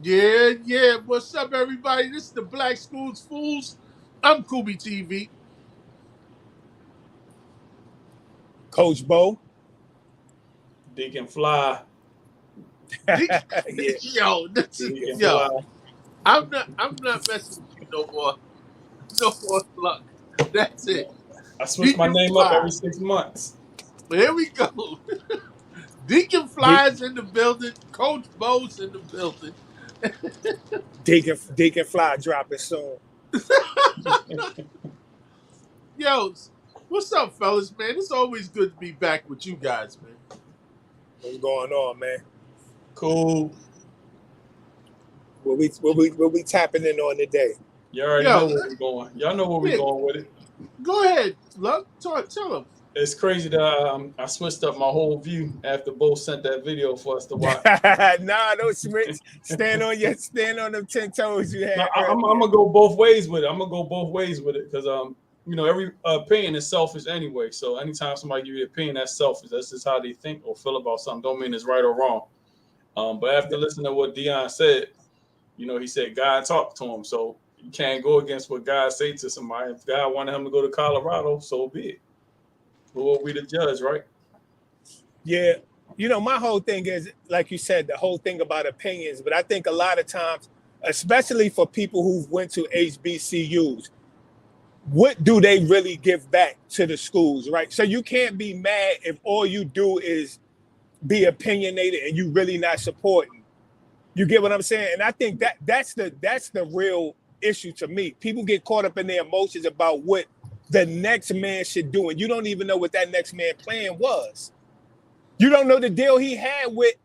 Yeah, yeah. What's up, everybody? This is the BlaqSkooz Fools. I'm Kubi TV. Coach Bo. Deacon Fly. Yeah. Yo, this is Deacon yo. Fly. I'm not messing with you no more. No more luck. That's it. I switch my Deacon name up Fly. every 6 months. But here we go. Deacon De- Fly's in the building. Coach Bo's in the building. Deacon Fly dropping soon. Yo, what's up, fellas, man? It's always good to be back with you guys, man. What's going on, man? Cool. What we tapping in on today? You already know where we're going. Y'all know where we're going with it. Go ahead, Luck. Tell them. It's crazy that I switched up my whole view after Bo sent that video for us to watch. Nah, don't switch. Stand on them 10 toes you had. I'm gonna go both ways with it. Because every opinion is selfish anyway. So anytime somebody give you an opinion, that's selfish. That's just how they think or feel about something. Don't mean it's right or wrong. But after listening to what Deion said, he said God talked to him. So you can't go against what God say to somebody. If God wanted him to go to Colorado, so be it. Who will be the judge, right? Yeah. My whole thing is, like you said, the whole thing about opinions. But I think a lot of times, especially for people who went to HBCUs, what do they really give back to the schools, right? So you can't be mad if all you do is be opinionated and you really not supporting. You get what I'm saying? And I think that's the real issue to me. People get caught up in their emotions about what the next man should do, and you don't even know what that next man plan was. You don't know the deal he had with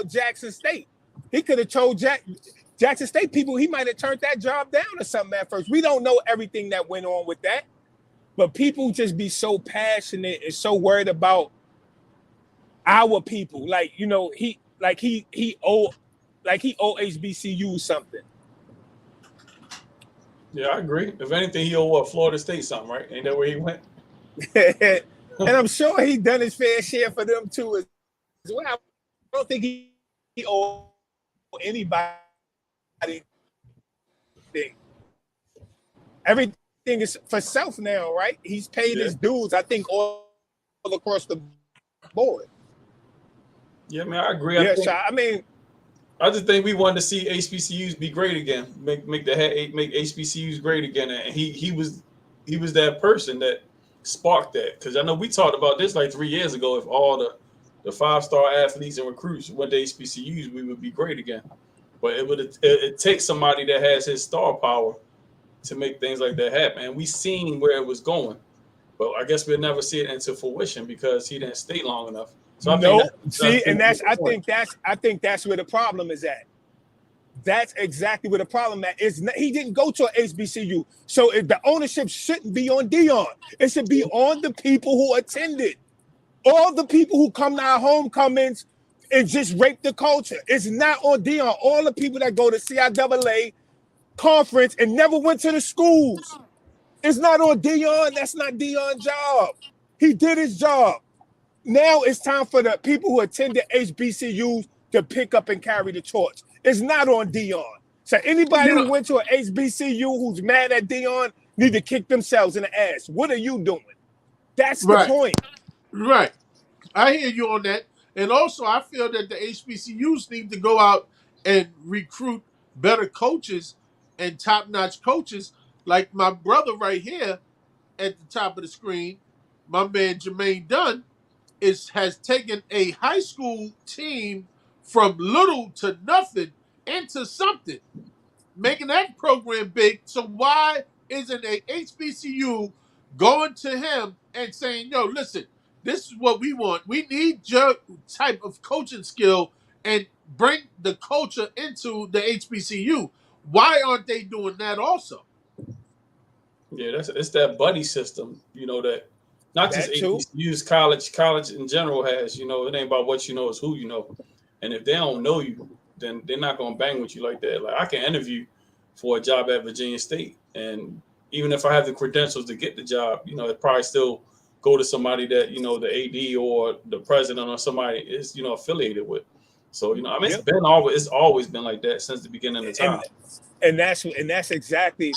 Jackson State. He could have told Jackson State people he might have turned that job down or something at first. We don't know everything that went on with that, but people just be so passionate and so worried about our people. He owe HBCU something. Yeah, I agree. If anything, he owe Florida State something, right? Ain't that where he went? And I'm sure he done his fair share for them too as well. I don't think he owe anybody anything. Everything is for self now, right? He's paid his dues, I think, all across the board. Yeah, man, I agree. I just think we wanted to see HBCUs be great again, make HBCUs great again, and he was that person that sparked that. Because I know we talked about this like 3 years ago. If all the 5-star athletes and recruits went to HBCUs, we would be great again. But it takes somebody that has his star power to make things like that happen. And we seen where it was going, but I guess we'll never see it into fruition because he didn't stay long enough. So I think that's where the problem is at. That's exactly where the problem is. He didn't go to an HBCU, so the ownership shouldn't be on Deion. It should be on the people who attended, all the people who come to our homecomings and just rape the culture. It's not on Deion. All the people that go to CIAA conference and never went to the schools. It's not on Deion. That's not Deion's job. He did his job. Now it's time for the people who attended HBCUs to pick up and carry the torch. It's not on Deion. So anybody who went to an HBCU who's mad at Deion need to kick themselves in the ass. What are you doing? That's the point. Right. I hear you on that. And also, I feel that the HBCUs need to go out and recruit better coaches and top-notch coaches. Like my brother right here at the top of the screen, my man Jermaine Dunn, has taken a high school team from little to nothing into something, making that program big. So why isn't a HBCU going to him and saying, yo, listen, this is what we want. We need your type of coaching skill and bring the culture into the HBCU. Why aren't they doing that also? Yeah, it's that buddy system, that not just HBCUs, college in general has, it ain't about what you know, it's who you know. And if they don't know you, then they're not going to bang with you like that. Like I can interview for a job at Virginia State, and even if I have the credentials to get the job, it probably still go to somebody that, the AD or the president or somebody is, affiliated with. So I mean, it's always been like that since the beginning of time. And that's exactly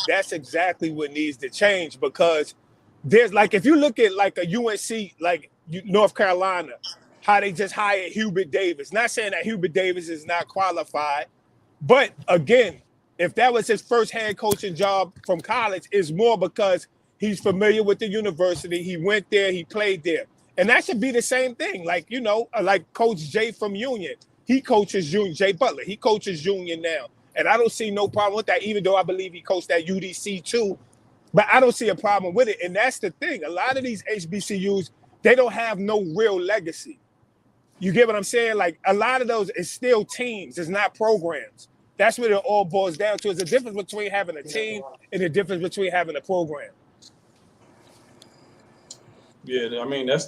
what needs to change, because there's like, if you look at like a UNC, like North Carolina, how they just hired Hubert Davis. Not saying that Hubert Davis is not qualified, but again, if that was his first head coaching job from college, it's more because he's familiar with the university. He went there, he played there. And that should be the same thing. Like, like Coach Jay from Union. He coaches Union, Jay Butler. He coaches Union now. And I don't see no problem with that, even though I believe he coached at UDC too. But I don't see a problem with it. And that's the thing. A lot of these HBCUs, they don't have no real legacy. You get what I'm saying? Like, a lot of those is still teams. It's not programs. That's what it all boils down to. It's a difference between having a team and the difference between having a program. Yeah, I mean, that's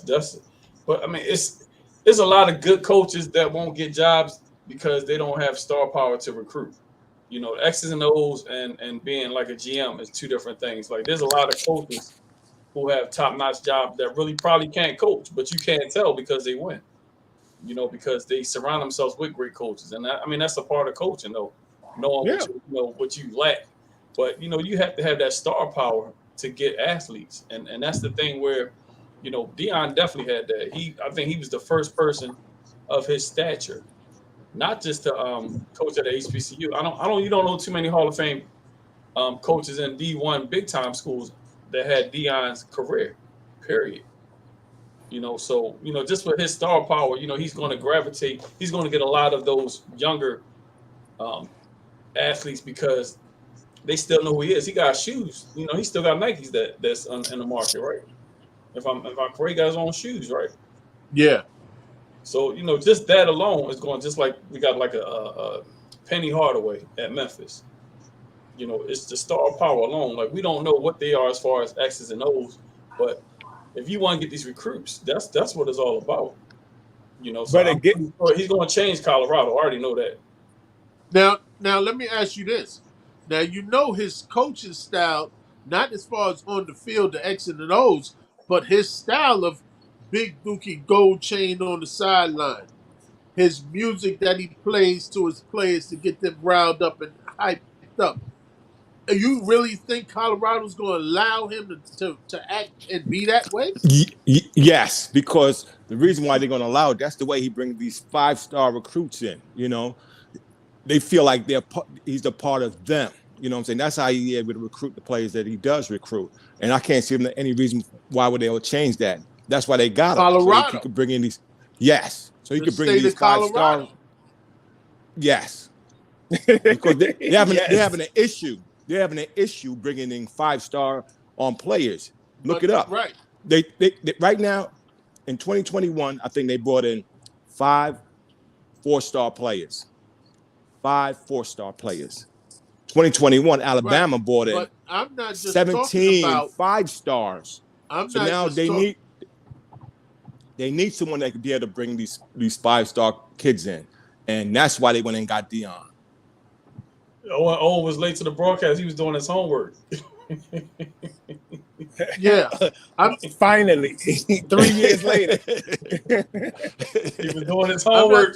but I mean, it's a lot of good coaches that won't get jobs because they don't have star power to recruit. X's and O's and being like a GM is two different things. Like, there's a lot of coaches who have top-notch jobs that really probably can't coach, but you can't tell because they win. Because they surround themselves with great coaches. And I mean, that's a part of coaching, though, knowing what you lack. But, you have to have that star power to get athletes. And that's the thing where, Deion definitely had that. I think he was the first person of his stature, not just to coach at the HBCU. You don't know too many Hall of Fame coaches in D1 big time schools that had Deion's career, period. So just with his star power, he's going to gravitate. He's going to get a lot of those younger athletes because they still know who he is. He got shoes. He still got Nikes that's in the market, right? If I'm correct, he got his own shoes, right? Yeah. So just that alone is going, just like we got like a Penny Hardaway at Memphis. It's the star power alone. Like, we don't know what they are as far as X's and O's, but if you want to get these recruits, that's what it's all about. So but he's going to change Colorado. I already know that. Now let me ask you this. Now, his coaching style, not as far as on the field, the X's and O's, but his style of big dookie gold chain on the sideline, his music that he plays to his players to get them riled up and hyped up. You really think Colorado's going to allow him to act and be that way? Yes, because the reason why they're going to allow it, that's the way he brings these 5-star recruits in. They feel like he's a part of them. You know what I'm saying? That's how he's able to recruit the players that he does recruit. And I can't see any reason why would they all change that. That's why they got him. Colorado. So he could bring in these. Yes. So he could bring in these 5-star. Yes. Because they're having an issue. They're having an issue bringing in 5-star players. Look it up. Right. They right now in 2021, I think they brought in 5 4-star players. 5 4-star players. 2021, Alabama brought in I'm not just 17 about 5-stars. So now they need someone that could be able to bring these 5-star kids in, and that's why they went and got Deion. Owen was late to the broadcast. He was doing his homework. Yeah, I'm finally 3 years later. He was doing his homework.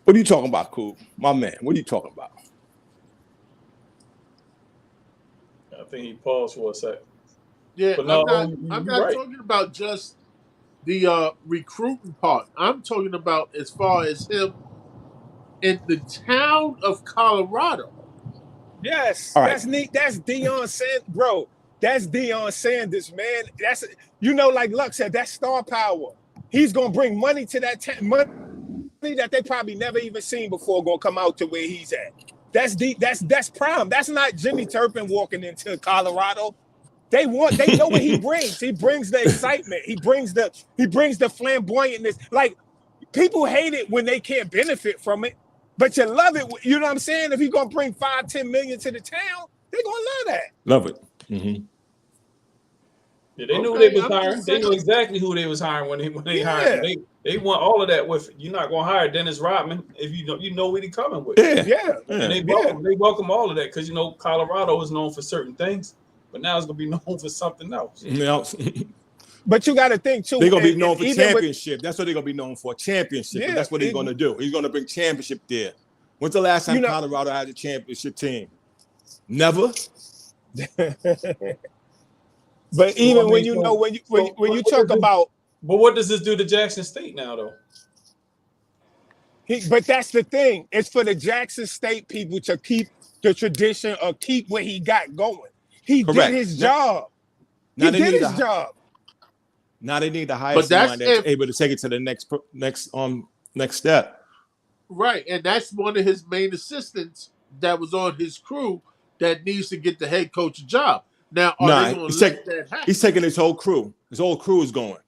What are you talking about, Cool? My man, what are you talking about? I think he paused for a sec. Yeah, but no, I'm not talking about just the recruiting part. I'm talking about as far as him in the town of Colorado. Yes, right. That's neat. That's Deion Sanders, bro. That's Deion Sanders, man. That's like Luck said. That's star power. He's gonna bring money to that money that they probably never even seen before. Gonna come out to where he's at. That's prime. That's not Jimmy Turpin walking into Colorado. They know what he brings. He brings the excitement. He brings the flamboyantness. Like, people hate it when they can't benefit from it, but you love it. You know what I'm saying? If he's gonna bring 5-10 million to the town, they're gonna love that. Love it. Mm-hmm. Yeah, they knew who they was hiring. They knew exactly who they was hiring when they hired him. They want all of that with. You're not gonna hire Dennis Rodman if you know what he's coming with. Yeah. And they welcome all of that because Colorado is known for certain things, but now it's gonna be known for something else. Yeah. But you got to think too. They're gonna be known for even championship. That's what they're gonna be known for, championship. Yeah, That's what he's gonna do. He's gonna bring championship there. When's the last time You know- Colorado had a championship team? Never. But even when you know when you talk about, But what does this do to Jackson State now, though? but that's the thing. It's for the Jackson State people to keep the tradition or keep what he got going. He Correct. did his job. Now He they did need his job. Now they need to hire But that's someone that's if- able to take it to the next step. Right, and that's one of his main assistants that was on his crew that needs to get the head coach job. Now, are Nah, they going he's to let that happen? He's taking his whole crew. His whole crew is going.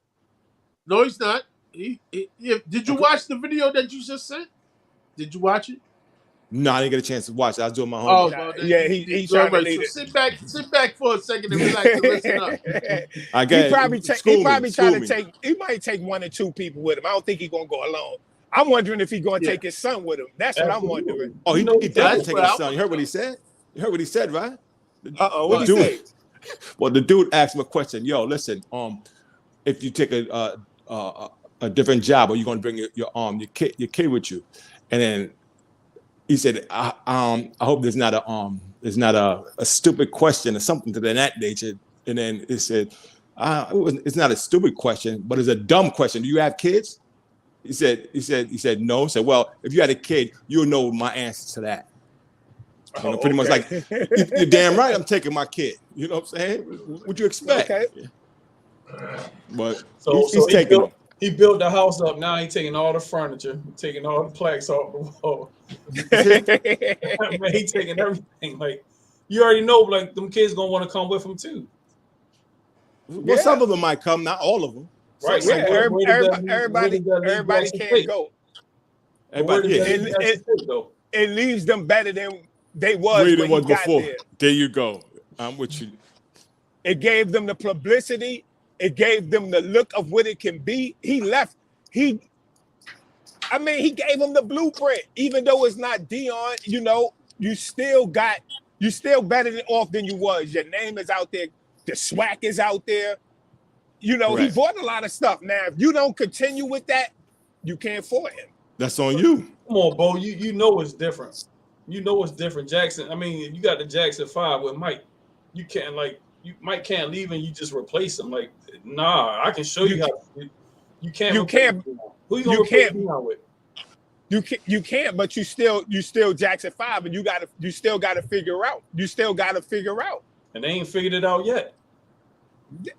No, he's not. Did you watch the video that you just sent? Did you watch it? No, I didn't get a chance to watch it. I was doing my Oh, homework. well, then Yeah, he's trying to lead it. So sit back for a second and relax and listen up. I He get probably school me, trying to me. take. He might take 1 or 2 people with him. I don't think he's gonna go alone. I'm wondering if he's gonna take his son with him. That's what I'm wondering. Oh, he That's definitely taking what his son. You heard what he said? You heard what he said, right? What The he dude- say? Well, the dude asked him a question. Yo, listen, if you take a different job, are you going to bring your kid with you? And then he said, I hope there's not a stupid question or something to that nature. And then it said, it's not a stupid question, but it's a dumb question. Do you have kids? He said no. Said, well, if you had a kid, you'll know my answer to that. You know, pretty much like, you're damn right, I'm taking my kid. You know what I'm saying? What'd you expect? Okay. But So he's taking them. he built the house up. Now he's taking all the furniture, taking all the plaques off the wall. Man, he taking everything. Like, you already know, like, them kids gonna want to come with him too. Well, Yeah. some of them might come, not all of them. Right. Yeah, So where does that leave everybody Jackson can't State? go. Everybody, Where does yeah. that leave Jackson State, though? It leaves them better than they was Way when than he was got before. there. There you go. I'm with you. It gave them the publicity. It gave them the look of what it can be. He left. He gave them the blueprint. Even though it's not Deion, you know, you still better off than you was. Your name is out there. The swag is out there. You know, Correct. he bought a lot of stuff. Now, if you don't continue with that, you can't afford him. That's on you. Come on, Bo. You know it's different. You know it's different. Jackson, I mean, you got the Jackson 5 with Mike. You can't, like, Mike can't leave and you just replace him. Like, nah, I can show you how. You can't. You can't. Who you gonna replace Deion with? You can't, but you still Jackson 5, and you still gotta figure out. And they ain't figured it out yet.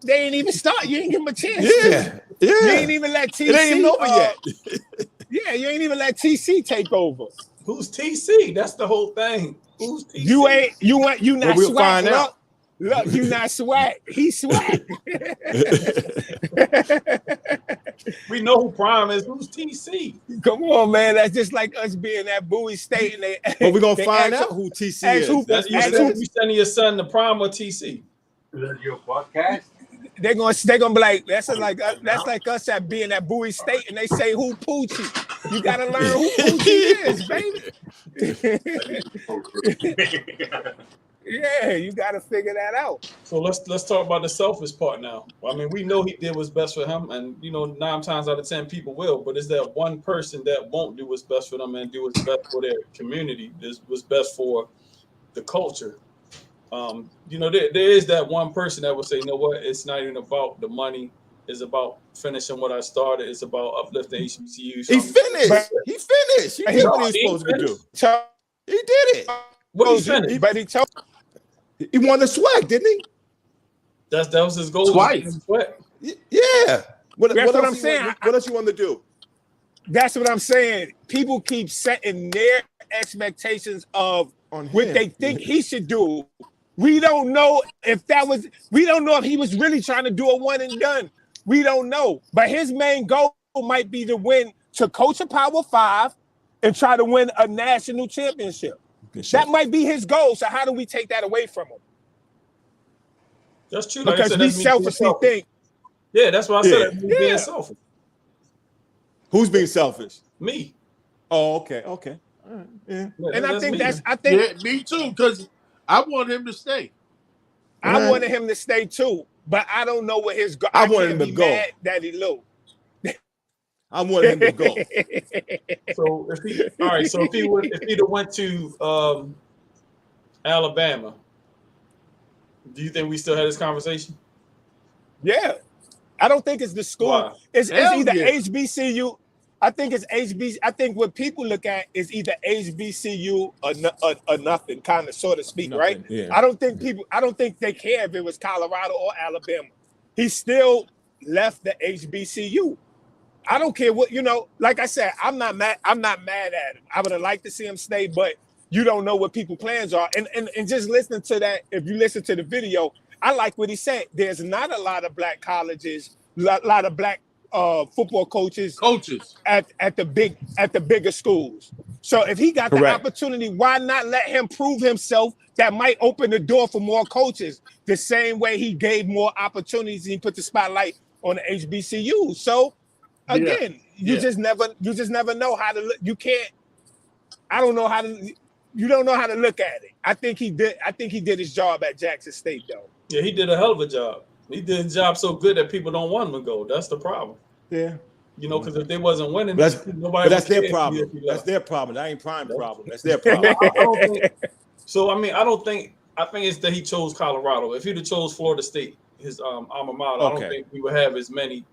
They ain't even start. You ain't give them a chance. Yeah. Yeah. You ain't even let TC. It ain't even over yet. Yeah, you ain't even let TC take over. Who's TC? That's the whole thing. Who's TC? You not we'll swag. find out. Look, you not swag. He's swag. We know who Prime is. Who's TC? Come on, man. That's just like us being at Bowie State, and But we're gonna they find ask- out who TC ask is. who- That's you Ask sending your son to Prime or TC? Is that your podcast? They're gonna be like, that's like us at being at Bowie State, and they say who Poochie. You gotta learn who Poochie is, baby. Yeah, you gotta figure that out. So let's talk about the selfish part now. I mean, we know he did what's best for him, and 9 times out of 10 people will. But is there one person that won't do what's best for them and do what's best for their community? Is what's best for the culture? There is that one person that will say, you know what? It's not even about the money. It's about finishing what I started. It's about uplifting HBCUs. He finished. He finished. He did what he was supposed to do. So, He did it. What he finished? but he told He won the swag, didn't he? That was his goal. Twice. Yeah. What That's what else I'm you saying. What else you want to do? that's what I'm saying. People keep setting their expectations of On what him. they think he should do. We don't know if he was really trying to do a one and done. We don't know. But his main goal might be to coach a Power 5 and try to win a national championship. That might be his goal. So how do we take that away from him? That's true. Like I Because said, we that's me being selfishly selfish. think, Yeah, that's why I said Yeah. me being Yeah. selfish. Who's being selfish? Me. Oh, okay. All right. Yeah. and I think me. Yeah, me too, because I want him to stay. I wanted him to stay too. but I don't know what his. I wanted him to go. Mad that he low. I wanted him to go. So if he'd have went to Alabama, do you think we still had this conversation? Yeah, I don't think it's the school. Why? It's Hell either yeah. HBCU. I think it's HBC. I think what people look at is either HBCU or nothing, kind of, so to speak, Nothing, right? yeah. I don't think they care if it was Colorado or Alabama. He still left the HBCU. I don't care what, like I said, I'm not mad at him. I would have liked to see him stay, but you don't know what people's plans are. And just listening to that, if you listen to the video, I like what he said. There's not a lot of black colleges, a lot of black football coaches at the bigger schools. So if he got the opportunity, why not let him prove himself? That might open the door for more coaches. The same way he gave more opportunities and he put the spotlight on the HBCU. So again, you just never know how to look. You can't. I don't know how to. You don't know how to look at it. I think he did his job at Jackson State, though. Yeah, he did a hell of a job. He did a job so good that people don't want him to go. That's the problem. Yeah. Because if they wasn't winning, that's their problem. That's their problem. That ain't Prime problem. That's their problem. I think it's that he chose Colorado. If he'd have chose Florida State, his alma mater, I don't think we would have as many.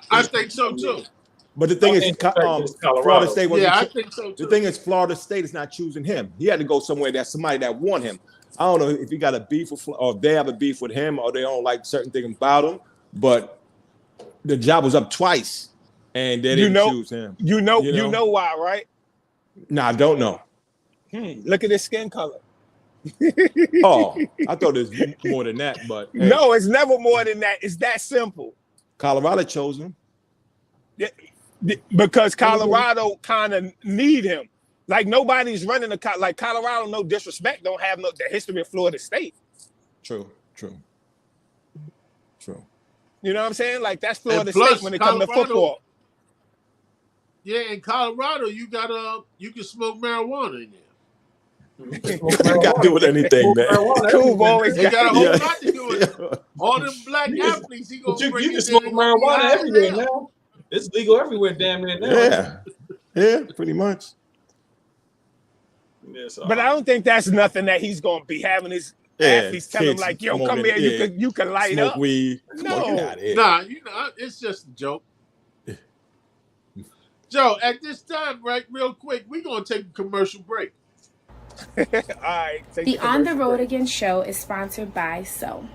I think so too. But the thing is, Florida State wasn't. I think so too. The thing is, Florida State is not choosing him. He had to go somewhere that somebody that want him. I don't know if he got a beef with, or if they have a beef with him, or they don't like certain things about him. But the job was up twice, and they didn't choose him. You know why, right? No, I don't know. Look at his skin color. Oh, I thought it was more than that, but hey. No, it's never more than that. It's that simple. Colorado chose him. Yeah, because Colorado kind of need him. Like nobody's running like Colorado. No disrespect, don't have the history of Florida State. True. You know what I'm saying? Like that's Florida State when it comes to football. Yeah, in Colorado, you can smoke marijuana in there. Got to do with anything, man. Cool always got a whole lot to do with it. All them black athletes, he gonna bring you can smoke marijuana everywhere now. It's legal everywhere, damn near now. Yeah, pretty much. Yeah, so, but I don't think that's nothing that he's gonna be having his athletes tell him like, "Yo, come here, you can light smoke up." Weed. No, it's just a joke. Joe, at this time, right, real quick, we're gonna take a commercial break. All right. The On the Road Again show is sponsored by So.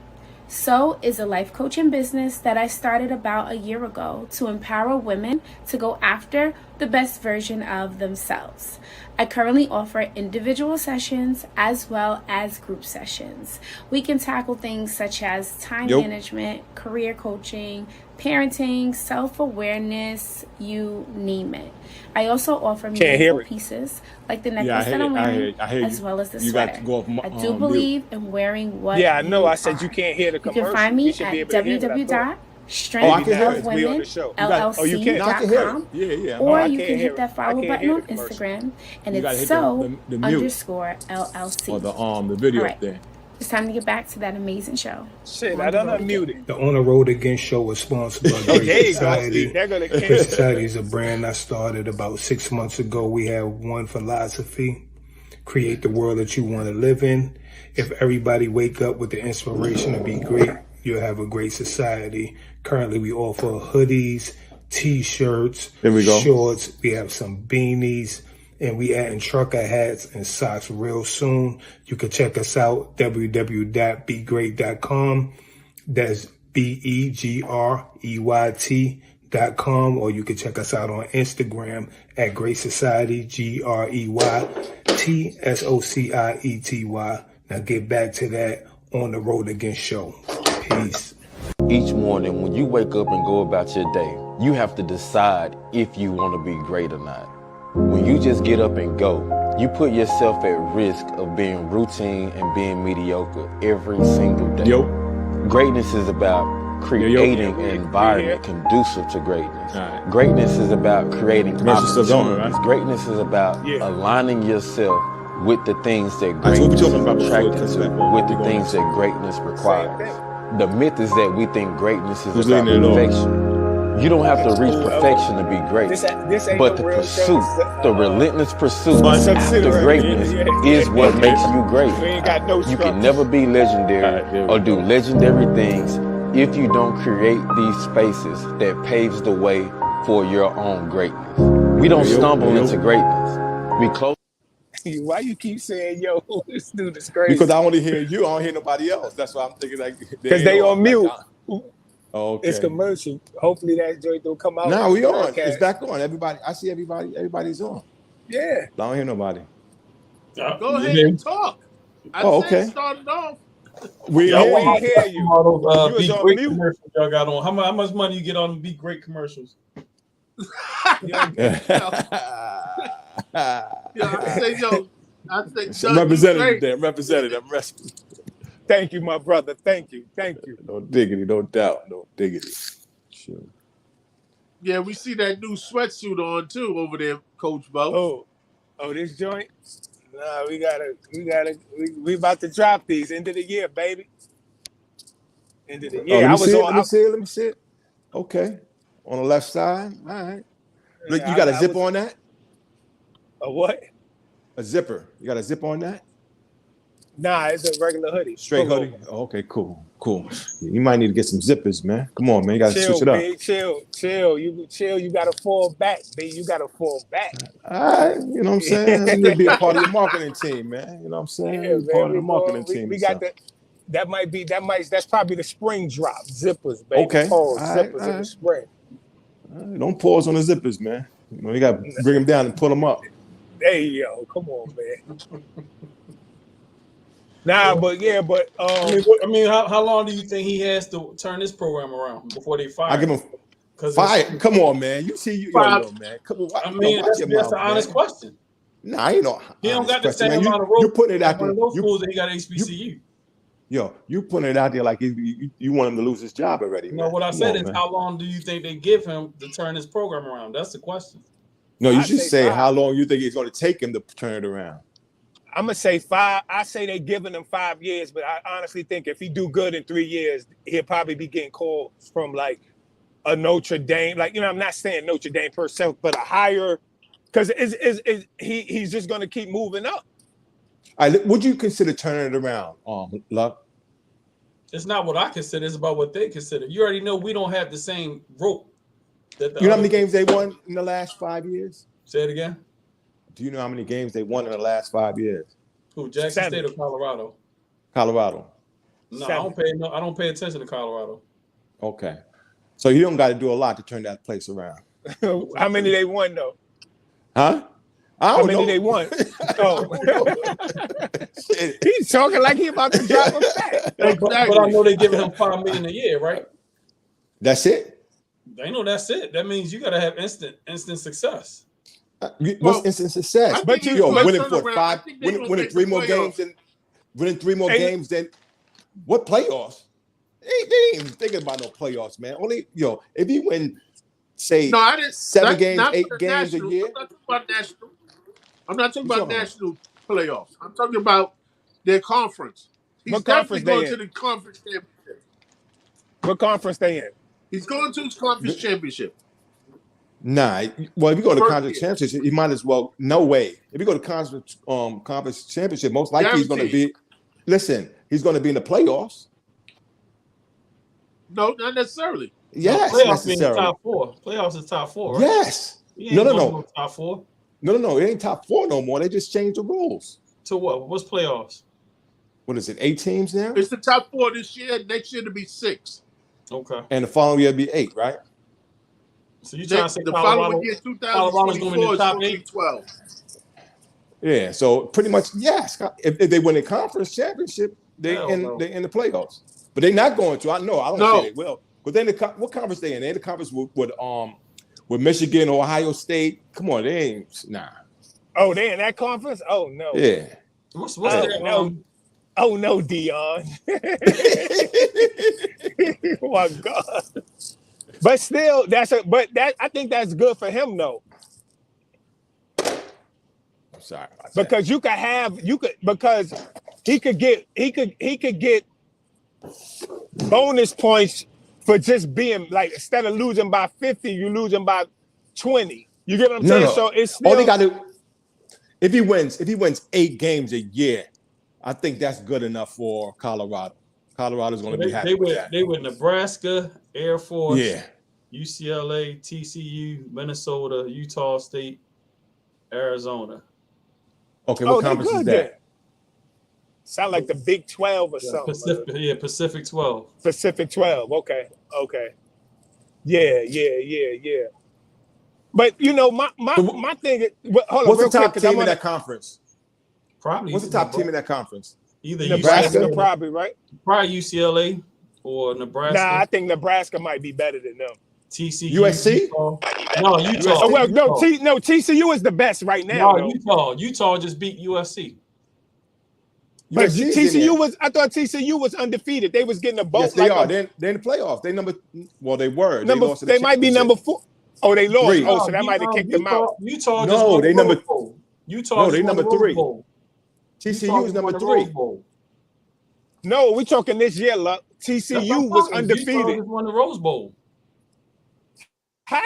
So is a life coaching business that I started about a year ago to empower women to go after the best version of themselves. I currently offer individual sessions as well as group sessions. We can tackle things such as time management, career coaching, parenting, self-awareness, you name it. I also offer meaningful pieces like the necklace that I'm wearing, as well as the sweater. I do believe in wearing what I know. I said you can't hear the commercial. You can find me at www.strengthofwomenllc.com or you can hit that follow button on Instagram and it's so_LLC. Or the video thing. It's time to get back to that amazing show. Shit, I don't unmute it. The On the Road Again show is sponsored by Great Society. Great Society is a brand I started about 6 months ago. We have one philosophy: create the world that you want to live in. If everybody wake up with the inspiration to be great, you'll have a great society. Currently, we offer hoodies, t-shirts, shorts. We have some beanies. And we adding trucker hats and socks real soon. You can check us out, www.begreat.com. That's BEGREYT.com. Or you can check us out on Instagram at Great Society, GREYTSOCIETY. Now get back to that On the Road Again show. Peace. Each morning when you wake up and go about your day, you have to decide if you want to be great or not. When you just get up and go, you put yourself at risk of being routine and being mediocre every single day. Greatness is about creating an environment conducive to greatness. Greatness is about creating opportunities. Greatness is about aligning yourself with the things that greatness is attracted to, with the things that greatness requires. The myth is that we think greatness is Who's about leading it on? perfection. You don't have to reach perfection to be great. This ain't But no the real pursuit, show. the relentless pursuit Fun. after greatness is what makes you great. We ain't got no You structure. can never be legendary or do legendary things if you don't create these spaces that paves the way for your own greatness. We don't stumble into greatness. We close. Why you keep saying, yo, this dude is crazy? Because I only hear you, I don't hear nobody else. That's why I'm thinking like Because they on mute. Oh, okay. It's commercial. Hopefully that joint will come out. Now we on. Okay. It's back on. Everybody, I see everybody. Everybody's on. Yeah. I don't hear nobody. Go ahead and talk. I okay. said start it off. We ain't hear you. All those You was Be on Great mute. commercials y'all got on. How much money you get on the Be Great commercials? I say, Representative there. Representative. Thank you, my brother. Thank you. Thank you. No diggity, no doubt. No diggity. Sure. Yeah, we see that new sweatsuit on too over there, Coach Bo. Oh, this joint? Nah, we about to drop these end of the year, baby. End of the year. Let me see it. Okay. On the left side. All right. Look, you got a zip on that? A what? A zipper. You got a zip on that? Nah, it's a regular hoodie. Straight hoodie? Oh, okay, cool. You might need to get some zippers, man. Come on, man. You got to switch it up. Big, chill. You got to fall back, baby. You got to fall back. All right. You know what I'm saying? You need to be a part of your marketing team, man. You know what I'm saying? Yeah, Part of the marketing team. We got that's probably the spring drop. Zippers, baby. Okay. Zippers in the spring. Don't pause on the zippers, man. You got to bring them down and pull them up. Hey, yo, come on, man. I mean, how long do you think he has to turn this program around before they fire? I give him fire. Come on, man. You see, yo, man. Come on. I mean, that's an honest question. Nah, you know, he don't got the same amount of rope. You put it out there. Those schools that he got HBCU. You putting it out there like you want him to lose his job already. No, what I said is, how long do you think they give him to turn his program around? That's the question. No, you should say how long you think it's going to take him to turn it around. I'm gonna say 5. I say they giving him 5 years, but I honestly think if he do good in 3 years, he'll probably be getting calls from like a Notre Dame. Like, you know, I'm not saying Notre Dame per se, but a higher, because he's just gonna keep moving up. All right, would you consider turning it around, Luck? It's not what I consider; it's about what they consider. You already know we don't have the same rope. You know how many games they won in the last 5 years? Say it again. Do you know how many games they won in the last 5 years? Who, Jackson State or Colorado? Colorado. No, I don't pay attention to Colorado. Okay. So you don't got to do a lot to turn that place around. How many they won though? Huh? How many they won? Oh. He's talking like he about to drop him back. But I know they're giving him $5 million a year, right? That's it? They know that's it. That means you got to have instant success. What's instant success? But winning for 5, winning 3 more games, and winning 3 more games. Then what playoffs? They ain't even thinking about no playoffs, man. Only if you win, say 7 games, 8 games a year. I'm not talking about national playoffs. I'm talking about their conference. What conference going to the conference championship. What conference they in? He's going to his conference championship. Nah, well, if you go to conference championship, he might as well. No way. If you go to conference championship, most likely he's going to be. Listen, he's going to be in the playoffs. No, not necessarily. Yes, playoffs necessarily. Top 4. Playoffs is top 4. Right? Yes. No. Top 4. No. It ain't top 4 no more. They just changed the rules. To what? What's playoffs? What is it? 8 teams now? It's the top 4 this year. Next year to be 6. Okay. And the following year be 8, right? So you trying to say the Colorado, following year, 2024, is going to be 12. Yeah, so pretty much, yes. If they win the conference championship, they in the playoffs. But they're not going to. I don't say they will. But then what conference they in? They in the conference with Michigan, Ohio State. Come on, they ain't Oh, they in that conference? Oh no. Yeah. What's that? Oh no, Deion. Oh my God. But still, I think that's good for him though. I'm sorry. Because because he could get bonus points for just being like, instead of losing by 50, you're losing by 20. You get what I'm saying? No. So it's still, all they got to. If he wins 8 games a year, I think that's good enough for Colorado. Colorado's going to be happy with that. They were Nebraska, Air Force, Yeah. UCLA, TCU, Minnesota, Utah State, Arizona. Okay, what conference is that? Sound like the Big 12 or something. Pacific 12. Pacific 12. Okay. Yeah. But you know, my thing is, hold on, What's real the top quick, team in that conference? Probably. What's the top team in that conference? Either Nebraska, UCLA, probably, right? Probably UCLA or Nebraska. Nah, I think Nebraska might be better than them. TCU. USC? Utah. No, Utah. Oh, well, no, TCU is the best right now. No, Utah just beat USC. But USC TCU was, I thought TCU was undefeated. They was getting a vote. Yes, they are. They're in the playoffs. They were. They might be number 4. Oh, they lost. 3. Oh, so that might have kicked them out. Utah No, just won they the number- Rose Bowl. Utah No, just they won number the Rose 3. Bowl. TCU is number 3. No, we talking this year, Luck. TCU was undefeated. Utah just won the Rose Bowl. How?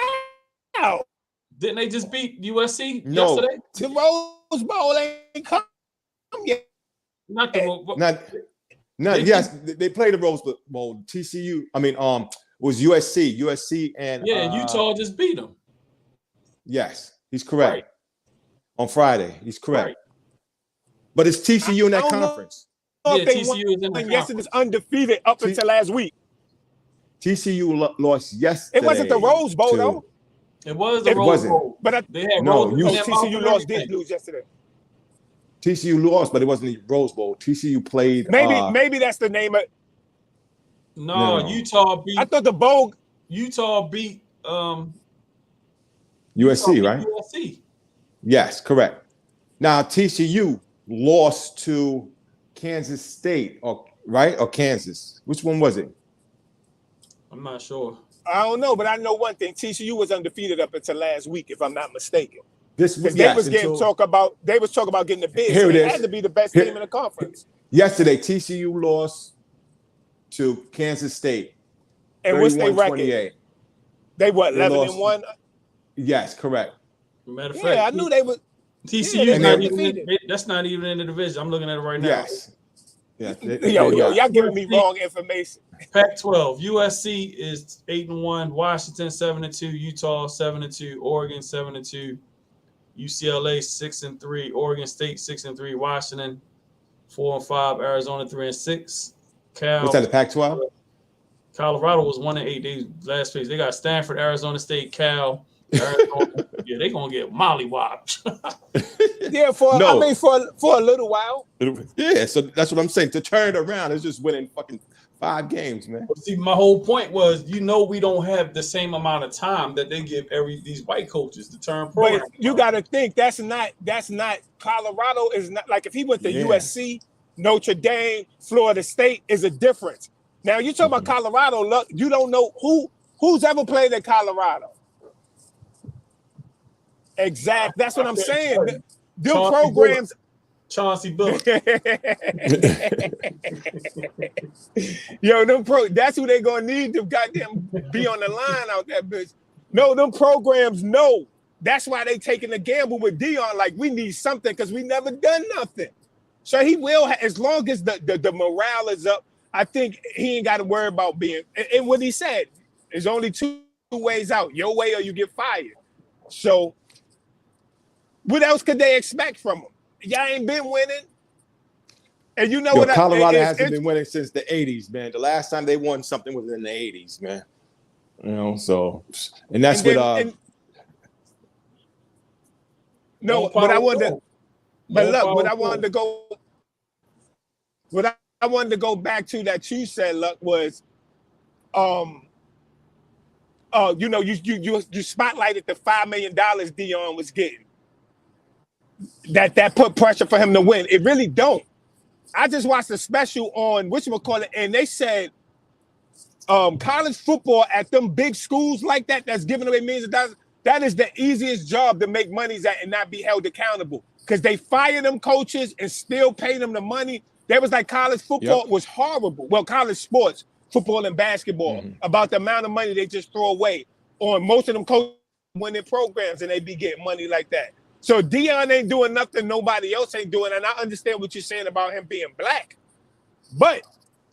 Didn't they just beat USC No. yesterday? The Rose Bowl ain't come yet. Not the Rose Bowl. Yes, they played the Rose Bowl. TCU, was USC. USC and Utah just beat them. Yes, he's correct. Right. On Friday, he's correct. Right. But it's TCU in that I don't know. conference. If they TCU is in the won yesterday's conference. undefeated up until last week. TCU lost yesterday. It wasn't the Rose Bowl, though. It was the It Rose wasn't. Bowl. But They had No, Rose you- Bowl. TCU lost, did lose yesterday. TCU lost, but it wasn't the Rose Bowl. TCU played. Maybe that's the name of. No, Utah beat. I thought the bowl. Utah beat USC, right? USC. Yes, correct. Now TCU lost to Kansas State, or Kansas. Which one was it? I'm not sure. I don't know, but I know one thing: TCU was undefeated up until last week, if I'm not mistaken. This was They was talking about getting the bid. Here So it they is. had to be the best Here- team in the conference. Yesterday. TCU lost to Kansas State. And what's their record? 31-28. They what? They 11-1. Yes, correct. Matter of fact, Yeah, I knew they was. TCU Yeah, is they not undefeated. even. That's not even in the division. I'm looking at it right now. Yes. Yeah. Yo, y'all giving me wrong information. Pac-12. USC is 8-1. Washington 7-2. Utah 7-2. Oregon 7-2. UCLA 6-3. Oregon State 6-3. Washington 4-5. Arizona 3-6. What's that? The Pac-12? Colorado was 1-8. They last place. They got Stanford, Arizona State, Cal. Arizona. Yeah, they gonna get mollywopped. Yeah, for a little while. Yeah, so that's what I'm saying. To turn it around, it's just winning fucking 5 games, man. See, my whole point was, we don't have the same amount of time that they give these white coaches to turn pro. But you got to think that's not Colorado is not like if he went to USC, Notre Dame, Florida State is a difference. Now you talk about Colorado, look, you don't know who's ever played at Colorado. Exact. That's what I'm saying. Them programs. Chauncey Billups. Yo, that's who they gonna need to goddamn be on the line out that bitch. No, them programs, no. That's why they taking the gamble with Deion. Like, we need something because we never done nothing. So he will, as long as the morale is up, I think he ain't got to worry about being. And what he said, there's only two ways out: your way or you get fired. So, what else could they expect from him? Y'all ain't been winning. And you know what? Colorado hasn't been winning since the 80s, man. The last time they won something was in the 80s, man. So, and that's what. No, but I wanted to. But look, what I wanted to go back to that you said, Luck, was, you spotlighted the $5 million Deion was getting. That put pressure for him to win. It really don't. I just watched a special on whatchamacallit, and they said college football at them big schools like that's giving away millions of dollars, that is the easiest job to make money at and not be held accountable. Because they fire them coaches and still pay them the money. They was like college football was horrible. Well, college sports, football and basketball, about the amount of money they just throw away on most of them coaches winning programs, and they be getting money like that. So Deion ain't doing nothing nobody else ain't doing, and I understand what you're saying about him being black. But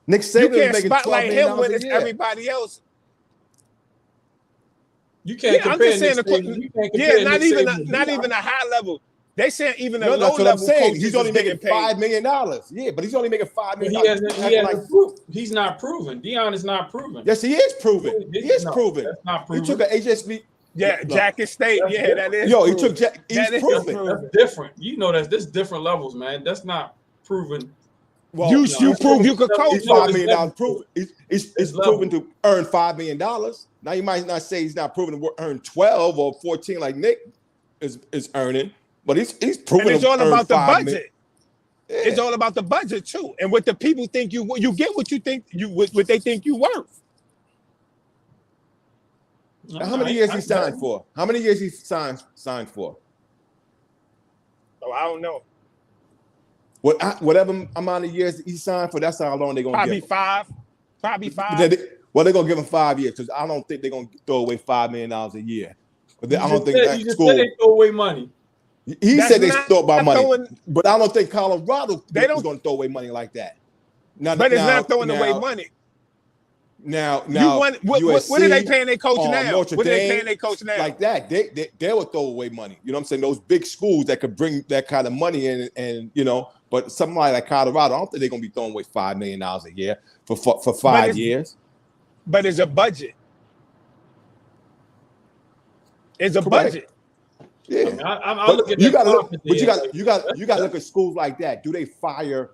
Nick Saban you can't spotlight him when it's everybody else. You can't compare. I'm just saying, not Nick even a high level. They saying even a No, low that's what level. I'm saying. Coach He's only making paid. $5 million. Yeah, but he's only making $5 million. He's not proven. Deion is not proven. Yes, he is proven. He is proven. That's not proven. He took an HSB. Yeah, Jackson State. That's that is. Yo, he proven. took he's proven. That's different. You know there's different levels, man. That's not proven. Well, you prove you could coach. He's $5 million proven. He's proven to earn $5 million. Now you might not say he's not proven to earn 12 or 14 like Nick is earning, but he's proven. And it's all about the budget. Yeah. It's all about the budget too, and what the people think you get what you think what they think you worth. Now, how many years he signed for? How many years he signed for? Oh, I don't know. Whatever amount of years he signed for, that's how long they're gonna give him. Probably five. They're gonna give him 5 years because I don't think they're gonna throw away $5 million a year. But I don't think that school. Said they throw away money. He said they throw about money, but I don't think Colorado is going to throw away money like that. But it's not throwing away money. Now, what are they paying their coach now? What are they paying their coach now? Like that, they will throw away money. You know what I'm saying? Those big schools that could bring that kind of money in, and you know, but something like Colorado, I don't think they're going to be throwing away $5 million a year for 5 years. But it's a budget. It's a budget. Yeah, I mean, I look at you got to look at schools like that. Do they fire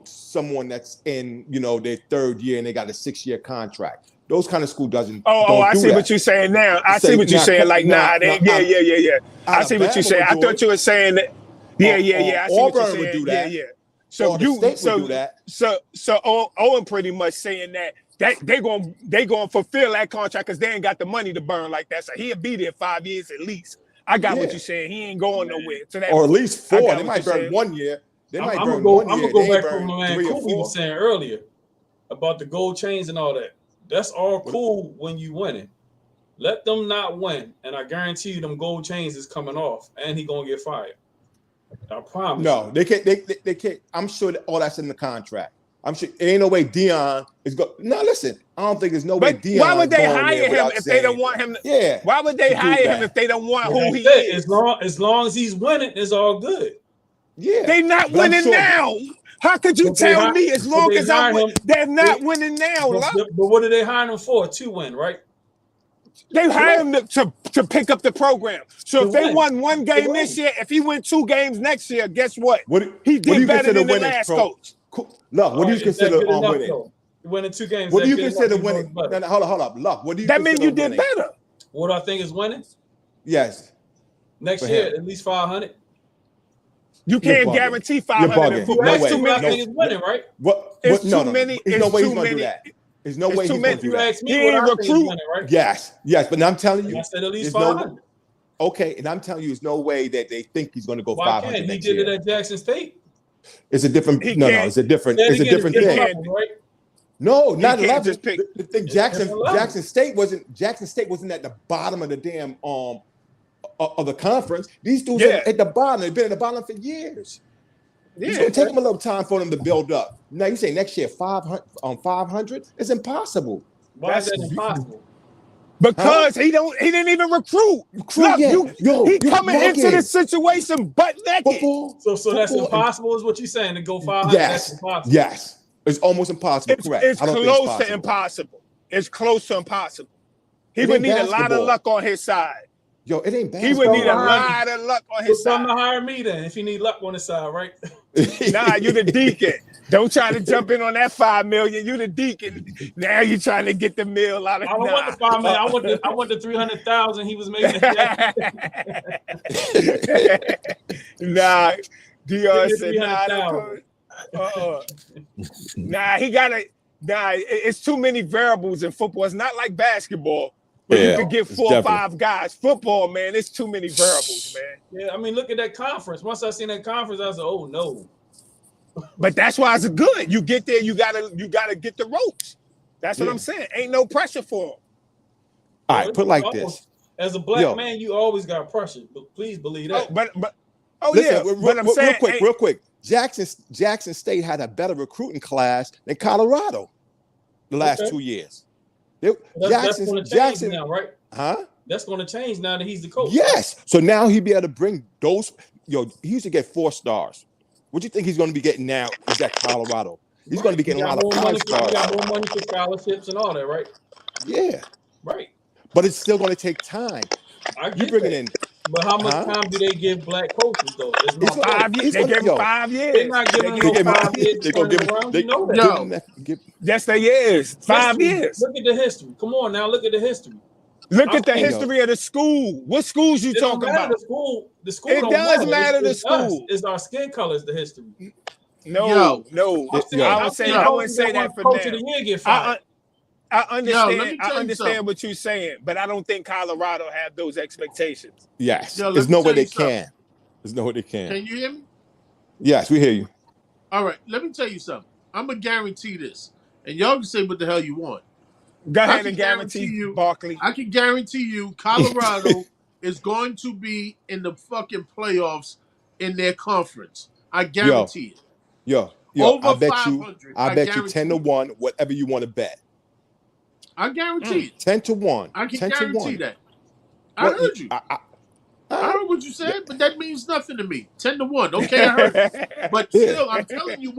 someone that's in their third year and they got a 6-year contract? Those kind of school doesn't. I see what you're saying now. I see what you're saying. Like, yeah. I see what you're saying. I thought you were saying that. Yeah. I see what you're saying. Would do that. Yeah. So Owen pretty much saying that they gonna fulfill that contract because they ain't got the money to burn like that. So he'll be there 5 years at least. I got what you're saying. He ain't going nowhere. So that, or at least 4. They might burn 1 year. I'm gonna go back to what my man Kobe was saying earlier about the gold chains and all that. That's all cool when you winning. Let them not win, and I guarantee you them gold chains is coming off, and he gonna get fired. I promise. No, they can't. They can't. I'm sure that all that's in the contract. I'm sure ain't no way Deion is going. No, listen. I don't think there's no way Deion. Why would they hire him if they don't want him? Why would they hire him if they don't want who he is? As long as he's winning, it's all good. Yeah, they not winning now. How could you tell me as long as they're not winning now? But what are they hiring him for? To win, right? They hired him to pick up the program. So if they won 1 game this year, if he win 2 games next year, guess what? He did better than the last coach. Look, what do you consider winning? Winning 2 games. What do you consider winning? No, hold up. Look, what do you? That means you did better. What do I think is winning? Yes. Next year, at least 500. You can't guarantee 500 in football. That's too many. I think it's winning, right? It's too many. There's no way he's gonna do that. There's no way he's gonna do that. He ain't recruit. Yes, but I'm telling you, I said at least 500. Okay, and I'm telling you, there's no way that they think he's going to go 500 next year. He did it at Jackson State. It's a different. It's a different thing. No, not 11. Just pick. The thing, Jackson State wasn't at the bottom of the damn of the conference. These dudes are at the bottom. They've been at the bottom for years. It's going to take them a little time for them to build up. Now you say next year 500? It's impossible. Why is that impossible? Because he didn't even recruit. He coming into this situation butt naked. So that's impossible, is what you're saying, to go 500? Yes. That's impossible. Yes. It's almost impossible. Correct. It's close to impossible. It's close to impossible. He would need a lot of luck on his side. Yo, it ain't bad. He would need a lot of luck on his side. Come to hire me then if you need luck on his side, right? Nah, you the deacon. Don't try to jump in on that $5 million. You the deacon. Now you trying to get the meal out of. I don't want the $5 million. I want the 300,000 he was making. Nah, Deion said nah. He got to. Nah, it's too many variables in football. It's not like basketball. But you could get 4 or 5 guys. Football, man, it's too many variables, man. Yeah, I mean, look at that conference. Once I seen that conference, I said, oh, no. But that's why it's good. You get there, you gotta get the ropes. That's what I'm saying. Ain't no pressure for him. All right, put like this. As a black man, you always got pressure. But please believe that. Listen, real quick. Jackson State had a better recruiting class than Colorado the last 2 years. That's going to change now, right? Huh? That's going to change now that he's the coach. Yes. So now he'll be able to bring those. He used to get 4 stars. What do you think he's going to be getting now? Is at Colorado? He's going to be getting a lot of 5 stars. He got more money for scholarships and all that, right? Yeah. Right. But it's still going to take time. You bringing in. But how much time do they give black coaches though? It's 5 years. They give him 5 years. They're not giving them 5 years. They're gonna give them. Yes, they is 5 years. Look at the history. Come on now, look at the history. Look at the history of the school. What schools you talking about? The school. It does matter the school. It's our skin colors. The history. No. I would say that for them. I understand what you're saying, but I don't think Colorado have those expectations. Yes, there's no way they can. There's no way they can. Can you hear me? Yes, we hear you. All right, let me tell you something. I'm gonna guarantee this, and y'all can say what the hell you want. Go ahead and guarantee you, Barkley. I can guarantee you, Colorado is going to be in the fucking playoffs in their conference. I guarantee it. Yo, over I bet 500. I bet you 10-1, whatever you want to bet. I guarantee it. 10-1. I can guarantee that. I heard you. I heard what you said, but that means nothing to me. 10-1. Okay, I heard it. But still, I'm telling you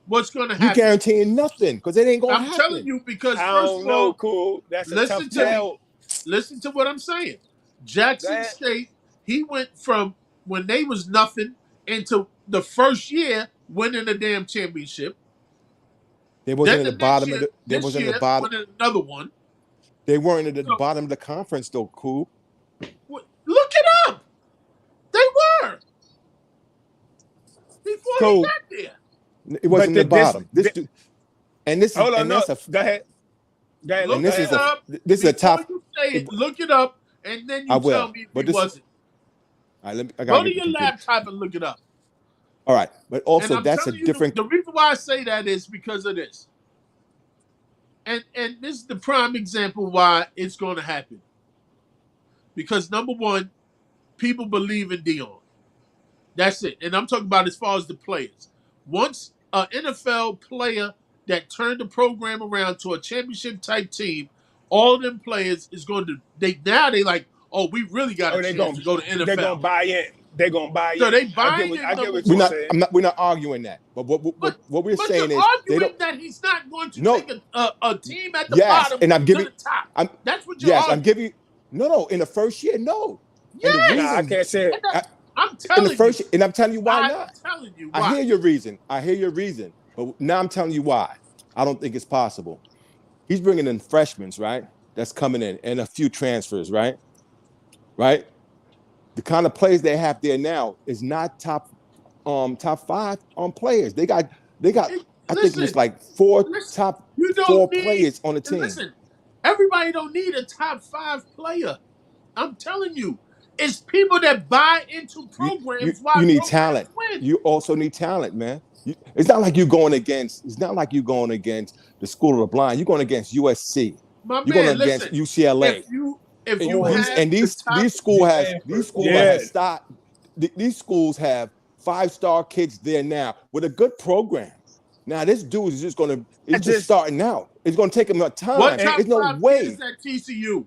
what's going to happen. You guaranteeing nothing because it ain't going to happen. I'm telling you because first of all, cool. That's a tough tell. Listen to what I'm saying. Jackson State, he went from when they was nothing into the first year winning a damn championship. They wasn't in the bottom of the. They wasn't in the bottom. Another one. They weren't in the bottom of the conference though, cool. Look it up. They were before they got there. It wasn't the bottom. Go ahead. Look it up. This is a top. Look it up, and then you tell me if it wasn't. All right, go to your laptop and look it up. All right, but also that's a different. The reason why I say that is because of this, and this is the prime example why it's going to happen. Because number one, people believe in Deion. That's it, and I'm talking about as far as the players. Once an NFL player that turned the program around to a championship type team, all of them players is going to they like, oh, we really got a chance to go to NFL. They're going to buy in. They're gonna buy so they buy in. I get what you're saying. We're not arguing that. But what we're saying is arguing that he's not going to take a team at the bottom and I'm giving, to the top. That's what you're arguing. I'm giving no. In the first year, no. Yes. I can't say it. I'm telling you. In the first, and I'm telling you why not. I'm telling you why. I hear your reason. But now I'm telling you why. I don't think it's possible. He's bringing in freshmen, right? That's coming in, and a few transfers, right? Right. The kind of players they have there now is not top 5 players. They got. I think it was like 4 top 4 players on the team. Listen, everybody don't need a top 5 player. I'm telling you, it's people that buy into programs. You need talent. Win. You also need talent, man. It's not like you're going against. It's not like you're going against the School of the Blind. You're going against USC. You're going against UCLA. These schools have 5-star kids there now with a good program. Now this dude is just starting out. It's going to take him a time. What top There's no 5 way. kid is at TCU?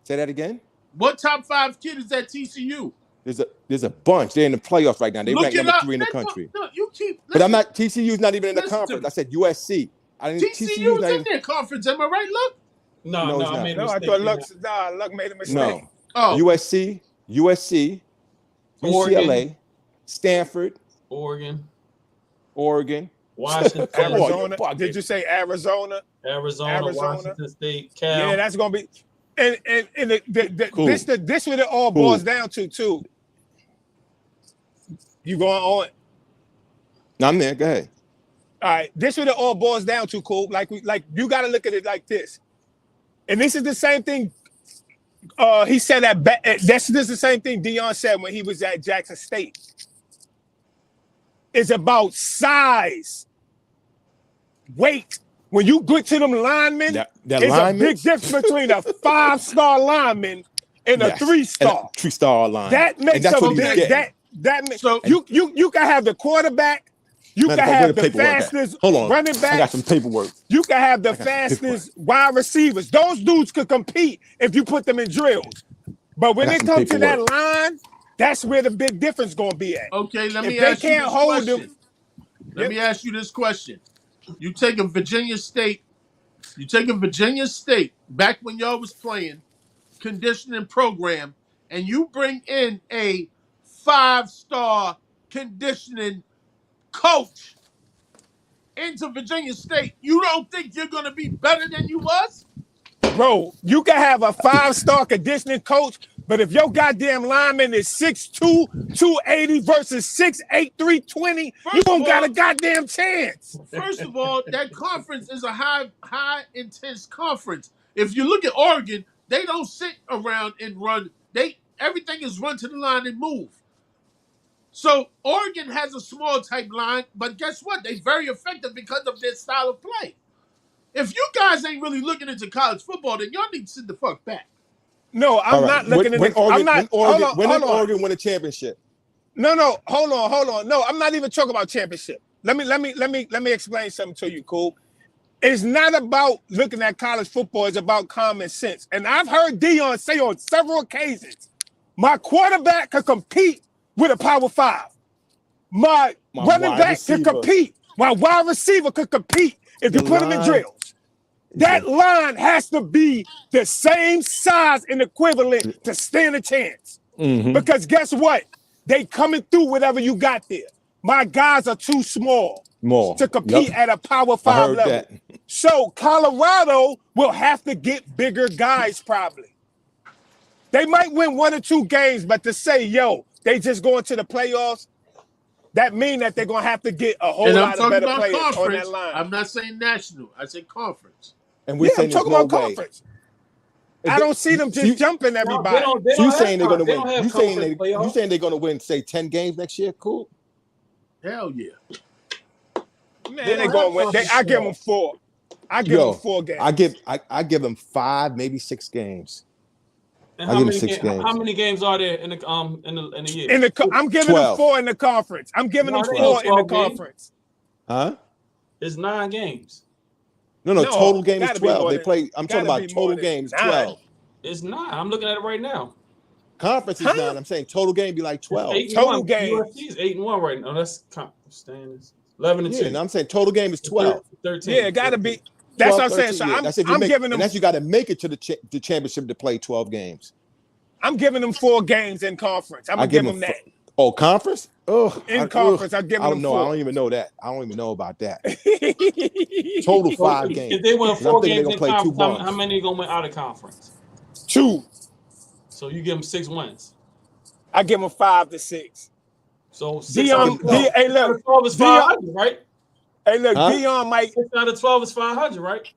Say that again. What top 5 kid is at TCU? There's a bunch. They're in the playoffs right now. They ranked number 3 in the country. But I'm not. TCU's not even in the conference. I said USC. TCU's in their conference. Am I right? Look. No, I made a mistake. I thought Luck made a mistake. No. Oh. USC, UCLA, Stanford, Oregon, Washington, Arizona. Did you say Arizona? Arizona, Washington State, Cal. Yeah, that's gonna be. And cool. This what it all boils down to too. You going on? No, I'm there. Go ahead. All right, this what it all boils down to, cool. Like you got to look at it like this. And this is the same thing he said this is the same thing Deion said when he was at Jackson State. is about size, weight. When you get to them linemen, it's a big difference between a 5-star lineman and a 3-star. 3-star line. That makes a big that makes so you can have the quarterback, you can have the fastest running back. I got some paperwork. You can have the fastest wide receivers. Those dudes could compete if you put them in drills. But when it comes to that line, that's where the big difference gonna be at. Okay, let me ask you this question. Let me ask you this question. You take a Virginia State back when y'all was playing conditioning program, and you bring in a 5-star conditioning coach into Virginia State. You don't think you're gonna be better than you was? Bro, you can have a 5-star conditioning coach, but if your goddamn lineman is 6'2", 280 versus 6'8", 320, you don't got a goddamn chance. First of all, that conference is a high intense conference. If you look at Oregon, they don't sit around and run. Everything is run to the line and move. So Oregon has a small type line, but guess what? They're very effective because of their style of play. If you guys ain't really looking into college football, then y'all need to sit the fuck back. No, I'm not looking into. When Oregon win a championship? No, hold on. No, I'm not even talking about championship. Let me explain something to you, cool. It's not about looking at college football. It's about common sense. And I've heard Deion say on several occasions, my quarterback could compete with a Power 5. My running back could compete. My wide receiver could compete if you put him in drills. That line has to be the same size and equivalent to stand a chance. Because guess what? They coming through whatever you got there. My guys are too small to compete at a Power 5 level. That. So Colorado will have to get bigger guys probably. They might win 1 or 2 games, but to say, yo, they just going to the playoffs, that mean that they're going to have to get a whole lot of better players on that line. I'm not saying national. I said conference. And we're saying I'm talking about conference. I don't see them just jumping everybody. You saying they're going to win? You saying they're going to win, say, 10 games next year? Cool. Hell yeah. Man, they're going to win. I give them 4. I give them 4 games. I give them 5, maybe 6 games. And how many games are there in the year? I'm giving 12. Them 4 in the conference. I'm giving them 4 in the conference. Huh? It's 9 games. No, total game is 12. They play. I'm talking about total games 12. It's 9. I'm looking at it right now. Conference is 9. I'm saying total game be like 12. Total game. USC is 8-1 right now. That's standings. 11-2. Yeah, and I'm saying total game is 12. 13. Yeah, it got to be. That's 12, what I'm saying. So I'm giving them. And that's you got to make it to the championship to play 12 games. I'm giving them 4 games in conference. I'm gonna give them that. Oh, conference? Conference, I'm giving them 4. I don't even know that. I don't even know about that. Total 5 games. If they win 4 games in conference, how many are going to win out of conference? 2. So you give them 6 wins. I give them 5 to 6. So 6 hey, look, 12 is 500, right? Hey, look, Deion might. 6 out of 12 is 500, right?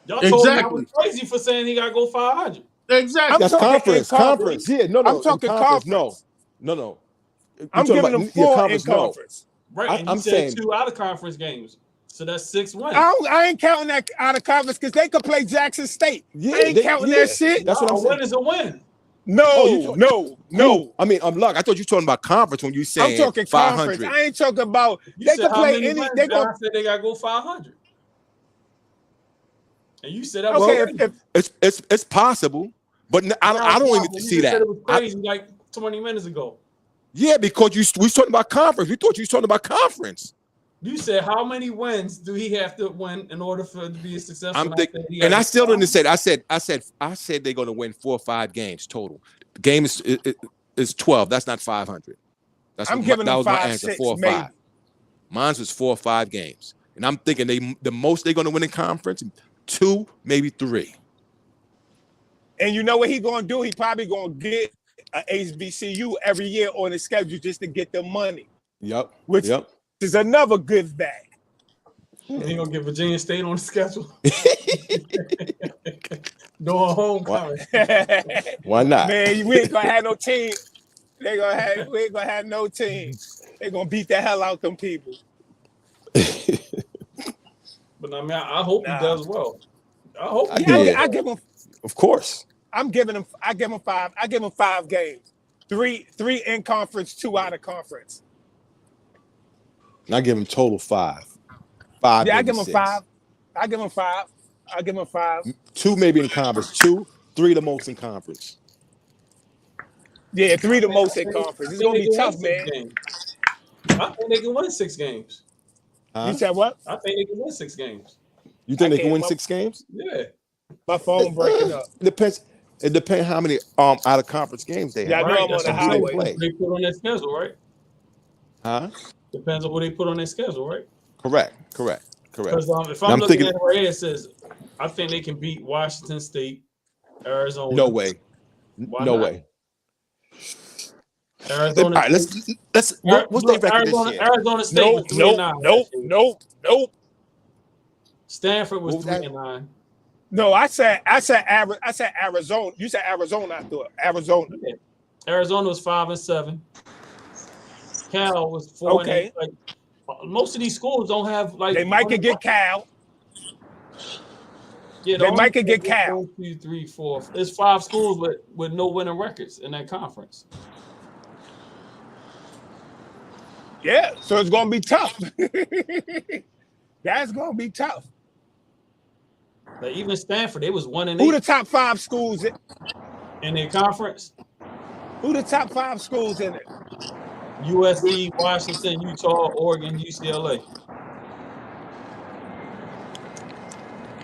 Y'all told me I was crazy for saying he got to go 500. Exactly. That's conference. Yeah, no. I'm talking conference. No. I'm giving them 4 in conference. Right, and I'm saying 2 out of conference games. So that's 6 wins. I ain't counting that out of conference because they could play Jackson State. Yeah, I ain't counting that shit. That's what I'm saying. A win is a win. No. I mean, Luck, I thought you were talking about conference when you said I'm talking 500. Conference. I ain't talking about they could play any. They said they got to go 500. And you said that was it's possible, but I don't even see that. It was crazy like 20 minutes ago. Yeah, because we was talking about conference. We thought you was talking about conference. You said how many wins do he have to win in order for it to be a successful? I still didn't say that. I said they're going to win 4 or 5 games total. The game is 12. That's not 500. That was my answer. 4 or 5. Mine was 4 or 5 games, and I'm thinking the most they're going to win in conference 2, maybe 3. And you know what he's going to do? He probably going to get an HBCU every year on his schedule just to get the money. Yep. Which is another good bag. He gonna get Virginia State on the schedule. Doing homecoming. Why not? Man, we ain't gonna have no team. we ain't gonna have no team. They're gonna beat the hell out them people. But I mean, I hope he does well. I hope. I give him. Of course. I give him 5. I give him 5 games. 3 in conference, 2 out of conference. And I give him total 5. 5. Yeah, I give him 5. I give him 5. 2 maybe in conference. 2, 3 the most in conference. Yeah, 3 the most in conference. It's gonna be tough, man. I think they can win 6 games. Huh? You said what? I think they can win 6 games. You think they can win 6 games? Yeah. My phone breaking up. It depends how many out of conference games they have. Yeah, I know I'm on the highway. They put on their schedule, right? Huh? Depends on what they put on their schedule, right? Correct. Because if I'm looking at it right here, it says I think they can beat Washington State, Arizona. No way. No way. Arizona. All right, let's. What's their record this year? Arizona State was 3-9. Nope. Stanford was 3-9. No, I said Arizona. You said Arizona. I thought Arizona. Yeah. Arizona was 5-7. Cal was 4-8. Okay. Like, most of these schools don't have like. They might could get Cal. Yeah, they might could get Cal. 1, 2, 3, 4. There's 5 schools with no winning records in that conference. Yeah, so it's gonna be tough. That's gonna be tough. Like even Stanford, they was 1-8. Who the top 5 schools in their conference? Who the top 5 schools in it? USC, Washington, Utah, Oregon, UCLA.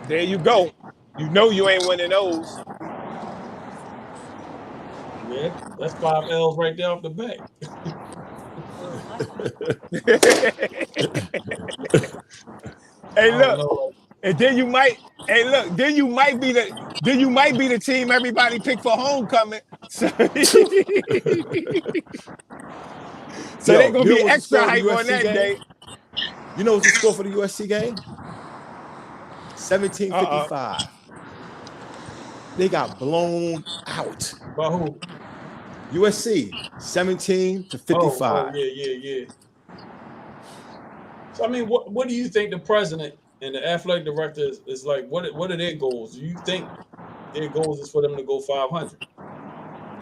There you go. You know you ain't winning those. Yeah, that's 5 L's right there off the bat. Hey, look. And then you might, then you might be the team everybody picked for homecoming. So, they're gonna be extra hype on that day. You know what's the score for the USC game? 17-55. They got blown out. By who? USC 17-55. Oh, yeah. So I mean, what do you think the president and the athletic director is like? What are their goals? Do you think their goals is for them to go 500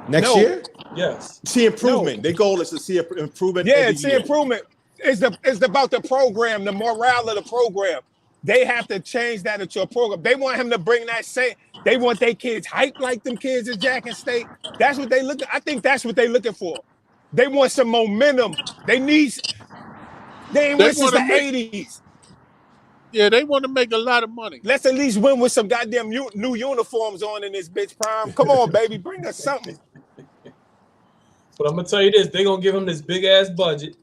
next year? Yes. See improvement. No. Their goal is to see improvement. Yeah, see improvement. It's about the program, the morale of the program. They have to change that into a program. They want him to bring that same. They want their kids hyped like them kids at Jackson State. That's what they look. I think that's what they're looking for. They want some momentum. They ain't win since the 80s. Yeah, they want to make a lot of money. Let's at least win with some goddamn new uniforms on in this bitch prime. Come on, baby, bring us something. But I'm gonna tell you this: they're gonna give him this big ass budget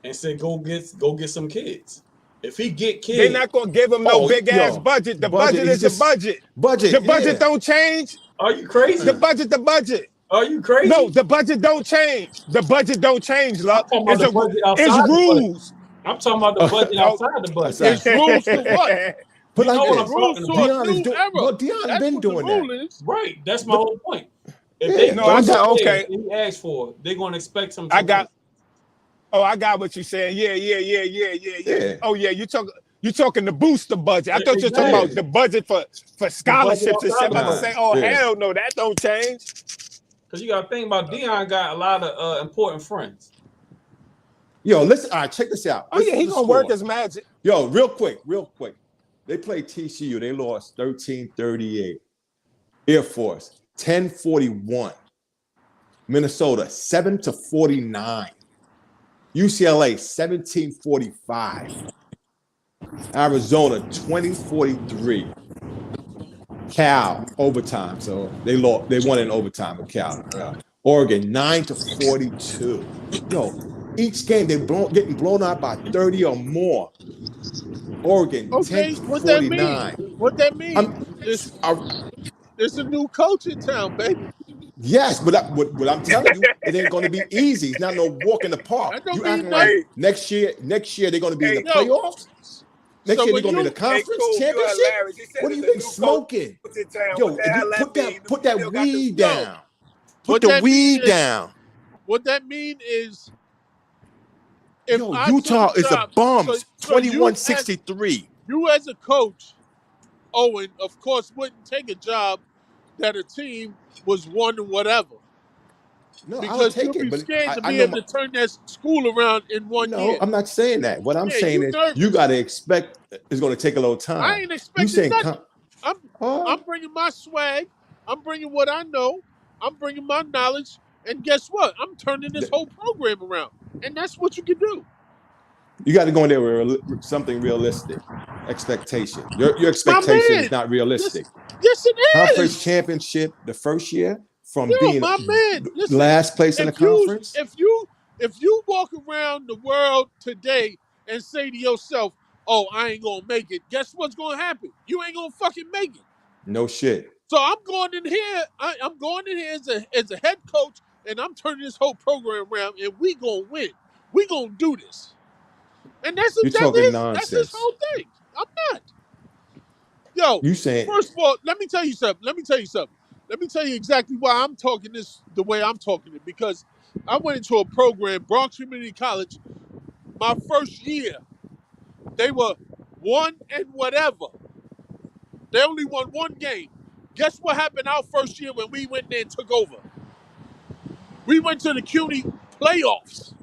and say, "Go get some kids." If he get kids, they're not gonna give him no big ass budget. The budget is the budget. The budget don't change. Are you crazy? The budget. Are you crazy? No, the budget don't change. The budget don't change, Luck. It's rules. I'm talking about the budget outside the budget. It's rules to what? But like Deion been doing that. Right. That's my whole point. If they he asked for, they're gonna expect some. I got what you're saying. Yeah. Oh yeah, you talking to boost the budget. I thought you were talking about the budget for scholarships and shit. I'm saying, hell no, that don't change. Because you got to think about Deion got a lot of important friends. Yo, listen. All right, check this out. Oh yeah, he's gonna work his magic. Yo, real quick. They played TCU. They lost 13-38. Air Force 10-41. Minnesota 7-49. UCLA 17-45. Arizona 20-43. Cal overtime, so they won in overtime with Cal. Oregon 9-42. Yo, each game they getting blown out by 30 or more. Oregon 10-49. What that mean? It's a new coach in town, baby. Yes, but what I'm telling you, it ain't going to be easy. It's not no walk in the park. You acting like next year they're going to be in the playoffs. Next year they're going to be in the conference championship. What do you been smoking? Yo, put that weed down. Put the weed down. What that mean is, if Yo, I Utah took a is a job, bum. so 21-63. You as a coach, Owen, of course, wouldn't take a job that a team was one or whatever. No, I'll Because you'll take it, be but scared to I be know able to turn that school around in 1 year. No, I'm not saying that. What I'm Yeah, saying you is nervous. you got to expect it's going to take a little time. I ain't You expecting saying nothing. I'm bringing my swag. I'm bringing what I know. I'm bringing my knowledge. And guess what? I'm turning this whole program around. And that's what you can do. you got to go in there with something realistic. Expectation. Your expectation is not realistic. Yes, it is. Conference championship the first year from being my man, listen, last place in the conference. If you walk around the world today and say to yourself, "Oh, I ain't gonna make it," guess what's gonna happen? You ain't gonna fucking make it. No shit. So I'm going in here. I'm going in here as a head coach, and I'm turning this whole program around, and we gonna win. We gonna do this. And that's talking nonsense. That's his whole thing. I'm not. Yo, you saying? First of all, let me tell you something. Let me tell you exactly why I'm talking this the way I'm talking it. Because I went into a program, Bronx Community College, my first year. They were 1 and whatever. They only won 1 game. Guess what happened our first year when we went there and took over? We went to the CUNY playoffs.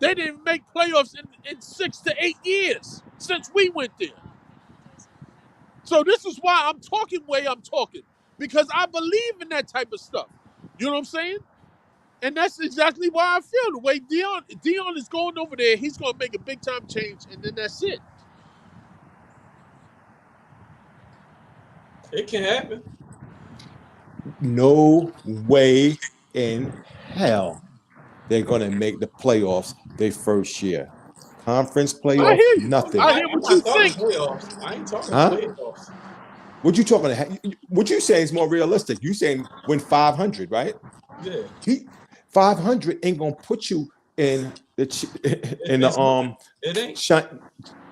They didn't make playoffs in 6 to 8 years since we went there. So this is why I'm talking the way I'm talking. Because I believe in that type of stuff. You know what I'm saying? And that's exactly why I feel the way Deion is going over there. He's going to make a big time change, and then that's it. It can happen. No way in hell they're going to make the playoffs their first year. Conference playoff, nothing. I hear what you think. I ain't talking playoffs. What you talking about? What you saying is more realistic. You saying win 500, right? Yeah. 500 ain't gonna put you in the It ain't.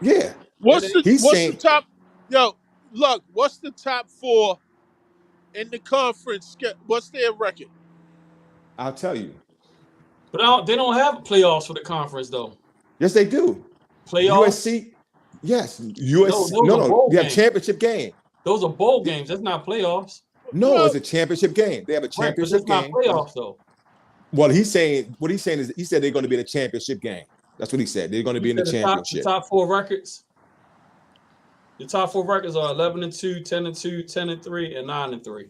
Yeah. What's the top? Yo, look. What's the top 4 in the conference? What's their record? I'll tell you. But they don't have playoffs for the conference though. Yes, they do. Playoffs. USC. Yes. USC. No. They have championship game. Those are bowl games. That's not playoffs. No, it's a championship game. They have a championship game. Not playoffs though. Well, he said they're going to be in a championship game. That's what he said. They're going to be in the championship. The top 4 records. The top 4 records are 11-2, 10-2, 10-3, and 9-3.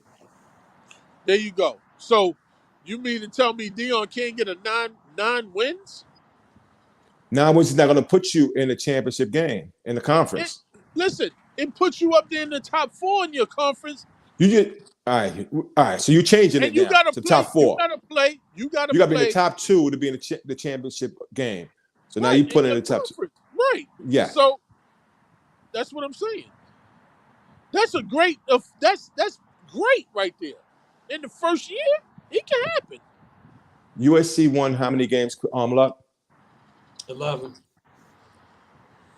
There you go. So, you mean to tell me Deion can't get a 9 wins? 9 wins is not going to put you in the championship game in the conference. It puts you up there in the top 4 in your conference. You get all right. So you're changing it now to top 4. You got to be in the top 2 to be in the championship game. So now you put in the top 2. Right. Yeah. So that's what I'm saying. That's a great. That's great right there. In the first year, it can happen. USC won how many games? Luck? 11.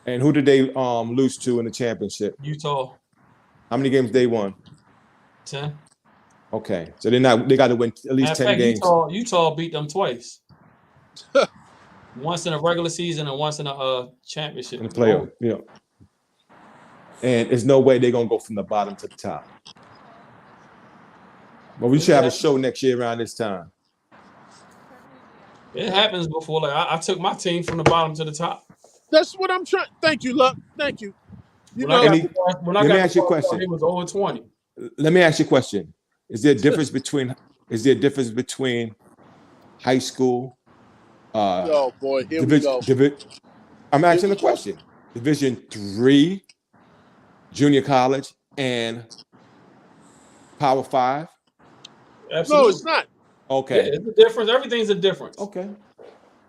And who did they lose to in the championship? Utah. How many games they won? 10. Okay, so they got to win at least 10 games. Utah beat them twice. Once in a regular season and once in a championship. In the playoff, yeah. And there's no way they're gonna go from the bottom to the top. But we should have a show next year around this time. It happens before. Like I took my team from the bottom to the top. That's what I'm trying. Thank you, Luck. Thank you. When I got ask you a question. It was over 20. Let me ask you a question. Is there a difference between high school? Oh boy, here we go. I'm asking a question. Division 3, junior college, and Power 5? Absolutely. No, it's not. Okay. Yeah, it's a difference. Everything's a difference. Okay.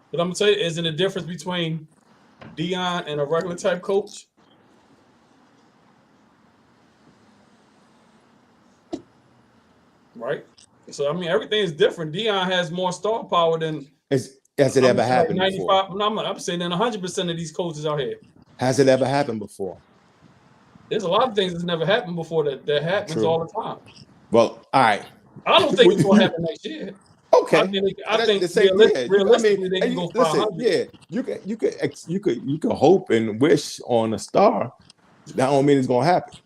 But I'm gonna tell you, isn't a difference between Deion and a regular type coach? Right. So I mean, everything is different. Deion has more star power than has it ever happened before? I'm saying than 100% of these coaches out here. Has it ever happened before? There's a lot of things that's never happened before that happens all the time. Well, all right. I don't think it's gonna happen next year. Okay, I think the same. realistically, they can go 500. Listen, you could hope and wish on a star. That don't mean it's gonna happen.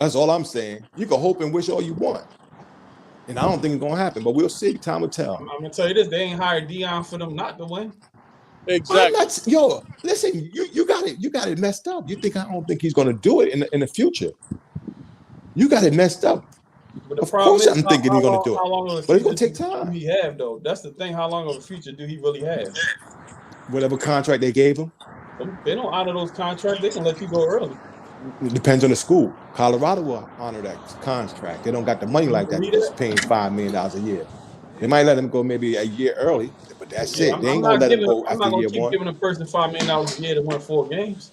That's all I'm saying. You can hope and wish all you want, and I don't think it's gonna happen. But we'll see. Time will tell. I'm gonna tell you this: they ain't hired Deion for them not to win. Exactly. Listen, you got it messed up. I don't think he's gonna do it in the future. You got it messed up. But the of problem course, is, I'm thinking he's gonna do it, but it's gonna take do time. he have though? That's the thing. How long of a future do he really have? Whatever contract they gave him. They don't honor those contracts. They can let you go early. It depends on the school. Colorado will honor that contract. They don't got the money like that. Just paying $5 million a year. They might let him go maybe a year early, but that's it. They ain't gonna let him go after year one. I'm not gonna keep giving a person $5 million a year to win 4 games.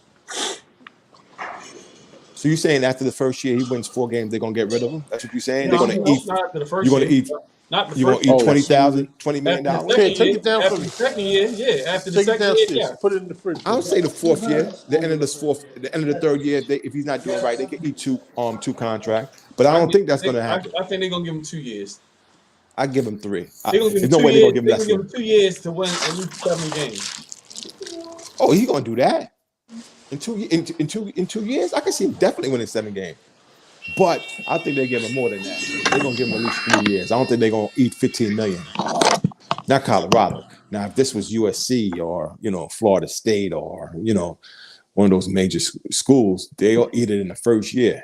So you're saying after the first year he wins 4 games, they're gonna get rid of him? That's what you're saying? No, they're gonna eat. Not after the first you're gonna year. eat. Not the you're gonna eat $20 million. Okay, take it down after for me. the second year, yeah. After the Take it second year, downstairs. yeah. Put it in the fridge. I would say the 4th year, the end of the 3rd year, if he's not doing right, they can eat two contracts. But I don't think that's gonna happen. I think they're gonna give him 2 years. I give him 3. There's no way they're gonna give him they're that. Give him 2 years to win at least 7 games. Oh, he's gonna do that in 2 years. I can see him definitely winning 7 games. But I think they give him more than that. They're gonna give him at least 3 years. I don't think they're gonna eat $15 million. Not Colorado. Now, if this was USC or Florida State or one of those major schools, they'll eat it in the first year.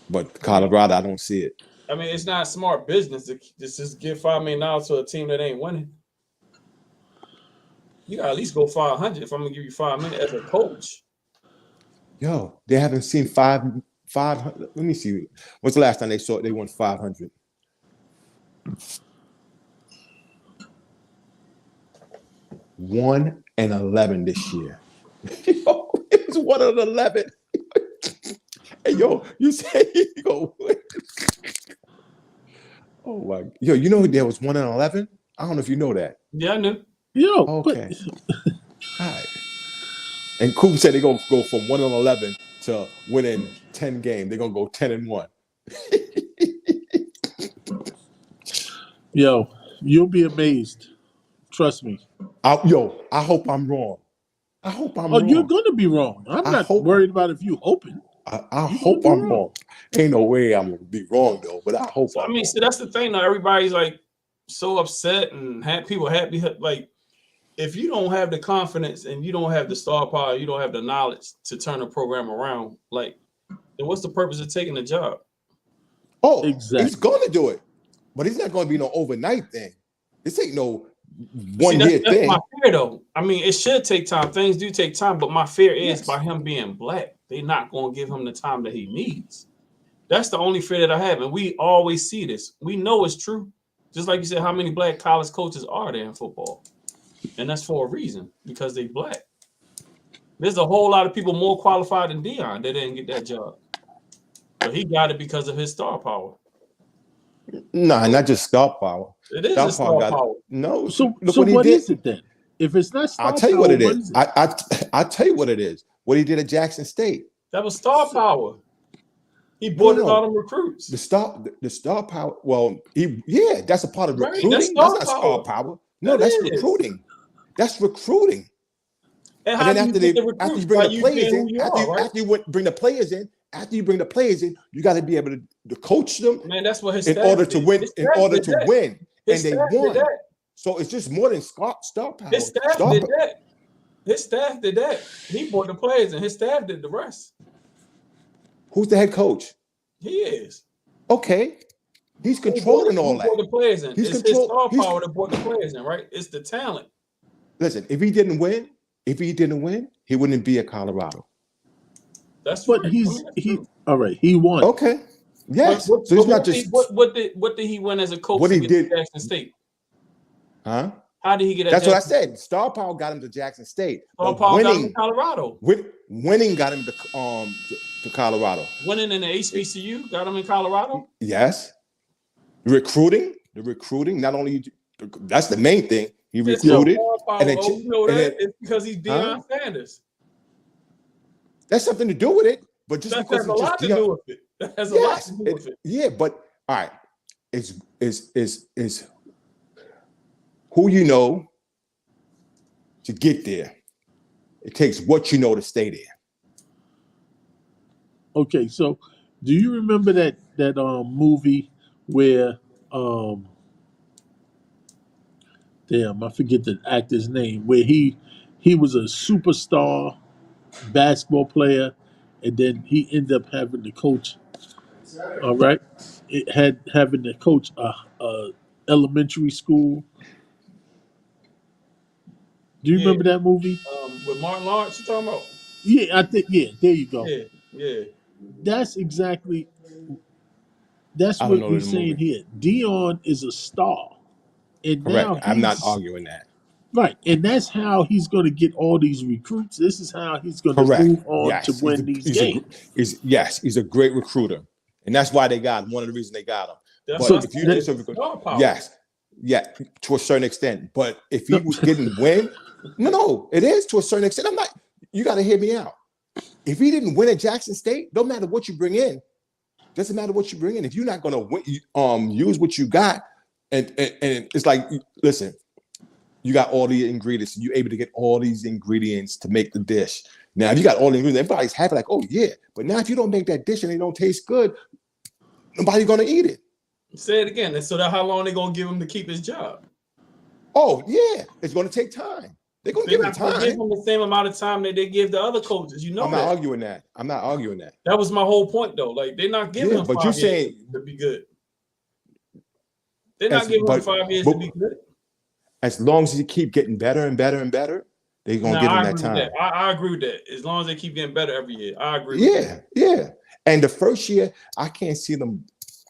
But Colorado, I don't see it. I mean, it's not smart business to just give $5 million to a team that ain't winning. You gotta at least go 500 if I'm gonna give you $5 million as a coach. Yo, they haven't seen 500. Let me see. What's the last time they won 500? One and 11 this year. Yo, it was 1 and 11. Hey, yo, you say you go. Oh my! Yo, you know there was 1 and 11. I don't know if you know that. Yeah, I knew. Yo, okay. All right. And Coop said they're gonna go from 1 and 11 to winning 10 games. They're gonna go 10 and 1. Yo, you'll be amazed. Trust me. I hope I'm wrong. I hope I'm wrong. Oh, you're gonna be wrong. I'm not worried about if you hoping. I hope I'm wrong. Ain't no way I'm gonna be wrong though, but I hope I'm wrong. See, that's the thing though. Everybody's like so upset and people happy. Like, if you don't have the confidence and you don't have the star power, you don't have the knowledge to turn a program around, like, then what's the purpose of taking the job? Oh, exactly. He's going to do it, but he's not going to be no overnight thing. This ain't no 1 year thing. That's my fear, though. I mean, it should take time. Things do take time, but my fear is by him being black, they're not going to give him the time that he needs. That's the only fear that I have, and we always see this. We know it's true. Just like you said, how many black college coaches are there in football? And that's for a reason, because they black. There's a whole lot of people more qualified than Deion that didn't get that job. But he got it because of his star power. Nah, not just star power. It is star power. No. So what is it then? If it's not star I'll tell you power, what it is. I'll tell you what it is. What he did at Jackson State. That was star power. He brought in all them recruits. The star power. Well, that's a part of recruiting. That's not star power. No, that's recruiting. That's recruiting. And then after you bring the players in, after you bring the players in, you got to be able to coach them. Man, that's what his in order to win. And they won. So it's just more than star power. His staff did that. His staff did that. He brought the players and his staff did the rest. Who's the head coach? He is. Okay. He's controlling all that. The players in. It's his star power that brought the players in, right? It's the talent. Listen, if he didn't win, he wouldn't be at Colorado. That's what right. he all right. He won. Okay. Yes. So it's not just what did he win as a coach? What he did at Jackson State? Huh? How did he get? That's what I said. Star power got him to Jackson State. Star power got him to Colorado. Winning got him to Colorado. Winning in the HBCU got him in Colorado. Yes. The recruiting. Not only that's the main thing. He recruited, and then it's because he's Deion Sanders. That's something to do with it, but just because that has a lot to do with it. That has a lot to do with it. Yeah, but all right. is who you know to get there. It takes what you know to stay there. Okay, so do you remember that movie where damn, I forget the actor's name, where he was a superstar basketball player, and then he ended up having to coach. All right, having to coach a elementary school. Do you remember that movie? With Martin Lawrence, you talking about? Yeah, I think. Yeah, there you go. Yeah. That's exactly. That's what we're saying here. Deion is a star, and correct. Now I'm not arguing that. Right, and that's how he's going to get all these recruits. This is how he's going to move on to win these games. He's a great recruiter, and that's why they got him. One of the reasons they got him. But if you to a certain extent. But if he didn't win, no, it is to a certain extent. I'm not. You got to hear me out. If he didn't win at Jackson State, don't matter what you bring in. Doesn't matter what you bring in. If you're not going to use what you got, and it's like, listen. You got all the ingredients. You're able to get all these ingredients to make the dish. Now, if you got all the ingredients, everybody's happy, like, oh, yeah. But now if you don't make that dish and it don't taste good, nobody's going to eat it. Say it again. And so that how long they going to give him to keep his job? Oh, yeah. It's going to take time. They're going to give him time. Give him the same amount of time that they give the other coaches. You know I'm not arguing that. I'm not arguing that. That was my whole point, though. Like, they're not giving him 5 years to be good. They're not giving him 5 years to be good. As long as you keep getting better and better and better, they're going to give him that time. I agree with that. As long as they keep getting better every year, I agree with that. Yeah. And the first year, I can't see them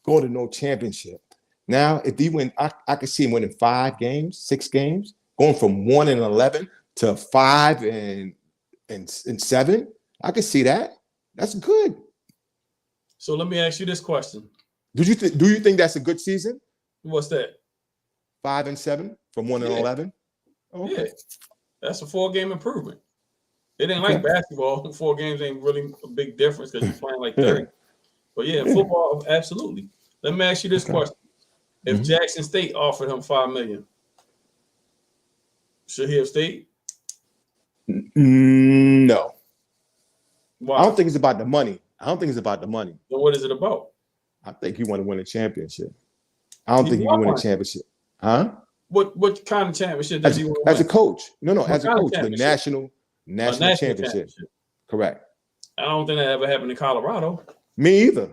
going to no championship. Now, if they win, I can see him winning 5 games, 6 games, going from 1-11 to 5-7. I can see that. That's good. So let me ask you this question. Do you think that's a good season? What's that? 5-7 from 1-11. Okay. Yeah, that's a 4-game improvement. It ain't like basketball. 4 games ain't really a big difference because you're playing like 30. But yeah, football, absolutely. Let me ask you this question: if Jackson State offered him $5 million, should he have stayed? No. Why? I don't think it's about the money. Then what is it about? I think he want to win a championship. I don't think he can win a championship. Huh? What kind of championship does he want to win? As a coach. No, what as a coach. The national championship. Correct. I don't think that ever happened in Colorado. Me either.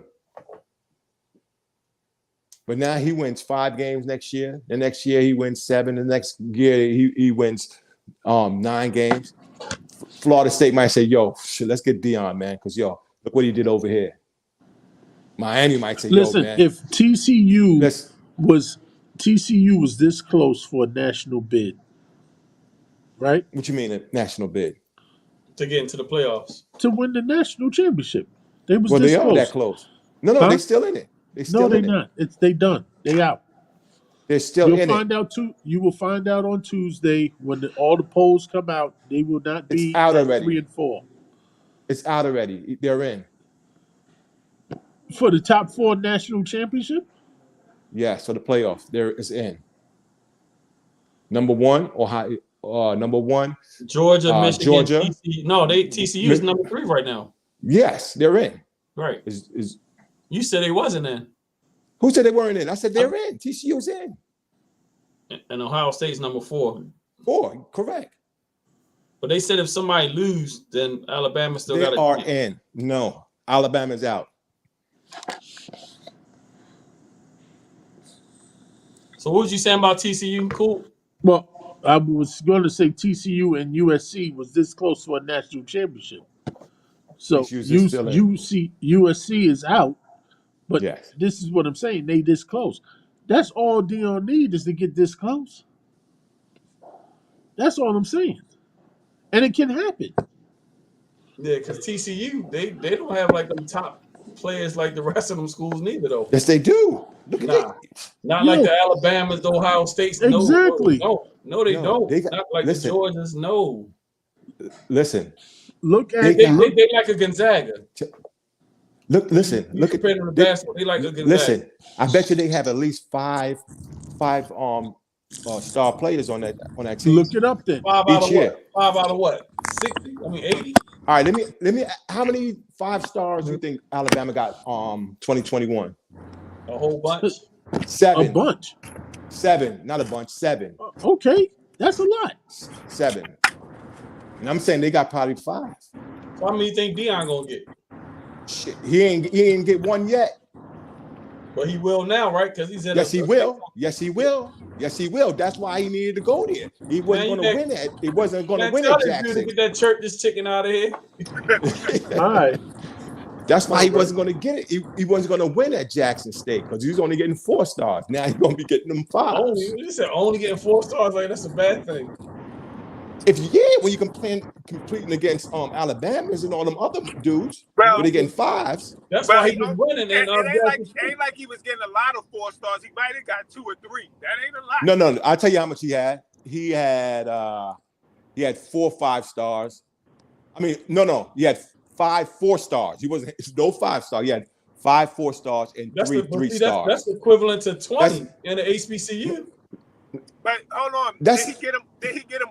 But now he wins 5 games next year. The next year he wins 7. The next year he wins 9 games. Florida State might say, yo, shit, let's get Deion, man, because look what he did over here. Miami might say, listen, yo, man. If TCU was this close for a national bid, right? What you mean a national bid? To get into the playoffs. To win the national championship. They are that close. No, they're still in it. They're not. They done. They out. They're still in it. You will find out on Tuesday when all the polls come out. They will not be out already. 3 and 4. It's out already. They're in. For the top 4 national championship? Yeah, so the playoffs. There is in. Number 1, Ohio. Number 1, Georgia, Michigan, Georgia. TCU. No, TCU is number 3 right now. Yes, they're in. Right. You said they wasn't in. Who said they weren't in? I said they're in. TCU's in. And Ohio State's number 4. 4, correct. But they said if somebody lose, then Alabama still got to. They are in. No, Alabama's out. So what was you saying about TCU? Cool. Well, I was going to say TCU and USC was this close to a national championship. So USC is out, but this is what I'm saying. They this close. That's all Deion need is to get this close. That's all I'm saying. And it can happen. Yeah, because TCU, they don't have like them top players like the rest of them schools neither, though. Yes, they do. Look at that. Not like the Alabamas, the Ohio States. Exactly. No, they don't. Not like the Georgias. No. Listen. Look at they like a Gonzaga. Look at the basketball. They like a good listen. bag. I bet you they have at least five star players on that team. Look it up then. Each year. What? 5 out of what? 60? I mean 80? All right, let me how many 5 stars do you think Alabama got 2021? A whole bunch. 7. A bunch. 7, not a bunch, 7. Okay, that's a lot. 7. And I'm saying they got probably 5. So how many you think Deion gonna get? Shit, he ain't get one yet. But he will now, right? Because he's in. Yes, he will. Yes, he will. Yes, he will. That's why he needed to go there. He wasn't going to win it. He wasn't going to win at Jackson. Get that this chicken out of here. All right. That's why he wasn't going to get it. He wasn't going to win at Jackson State because he was only getting 4 stars. Now he's going to be getting them 5. You said only getting 4 stars. Like that's a bad thing. When you competing against Alabama's and all them other dudes, when they getting 5s. That's why he was winning. And ain't like he was getting a lot of 4 stars. He might have got 2 or 3. That ain't a lot. No. I'll tell you how much he had. He had 4 5 stars. I mean, no. He had 5 4 stars. He wasn't no 5 star. He had 5 4 stars and 3 stars. That's equivalent to 20 in the HBCU. But hold on, did he get them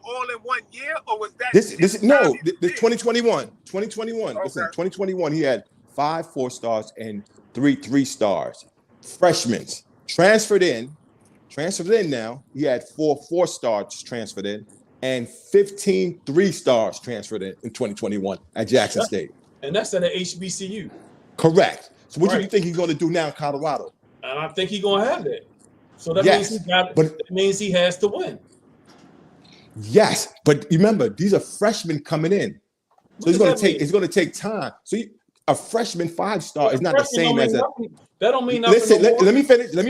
all in 1 year, or was that this 2021? 2021. Okay. Listen, 2021. He had 5 4 stars and 3 stars. Freshmen transferred in now. He had 4 4 stars transferred in and 15 3 stars transferred in 2021 at Jackson State. And that's at the HBCU. Correct. So what do you think he's going to do now in Colorado? And I think he's going to have that. So that means he has to win. Yes, but remember, these are freshmen coming in. So it's going to take time. So a freshman 5 star is not the same as that don't mean nothing. Listen, let me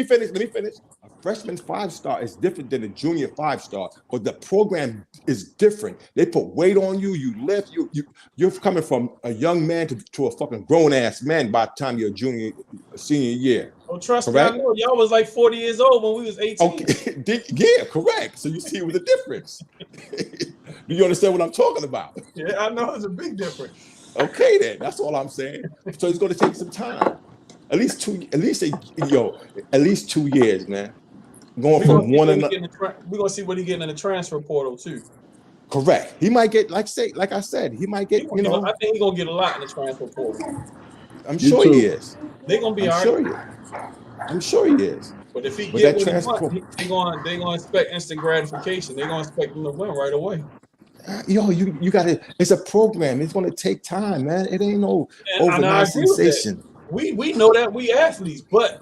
finish. A freshman 5 star is different than a junior 5 star, but the program is different. They put weight on you. You lift. You're coming from a young man to a fucking grown ass man by the time you're senior year. Oh, trust me, I know y'all was like 40 years old when we was 18. Okay, yeah, correct. So you see it was a difference. Do you understand what I'm talking about? Yeah, I know it's a big difference. Okay, then that's all I'm saying. So it's going to take some time, at least 2 years, man. Going from one another. We're gonna see what he getting in the transfer portal too. Correct. He might get like I said, he might get. I think he's gonna get a lot in the transfer portal. I'm sure he is. They're gonna be all right. I'm sure he is. But if he gets what he wants, they're gonna expect instant gratification. They're gonna expect him to win right away. You gotta. It's a program. It's gonna take time, man. It ain't no overnight sensation. We know that we athletes, but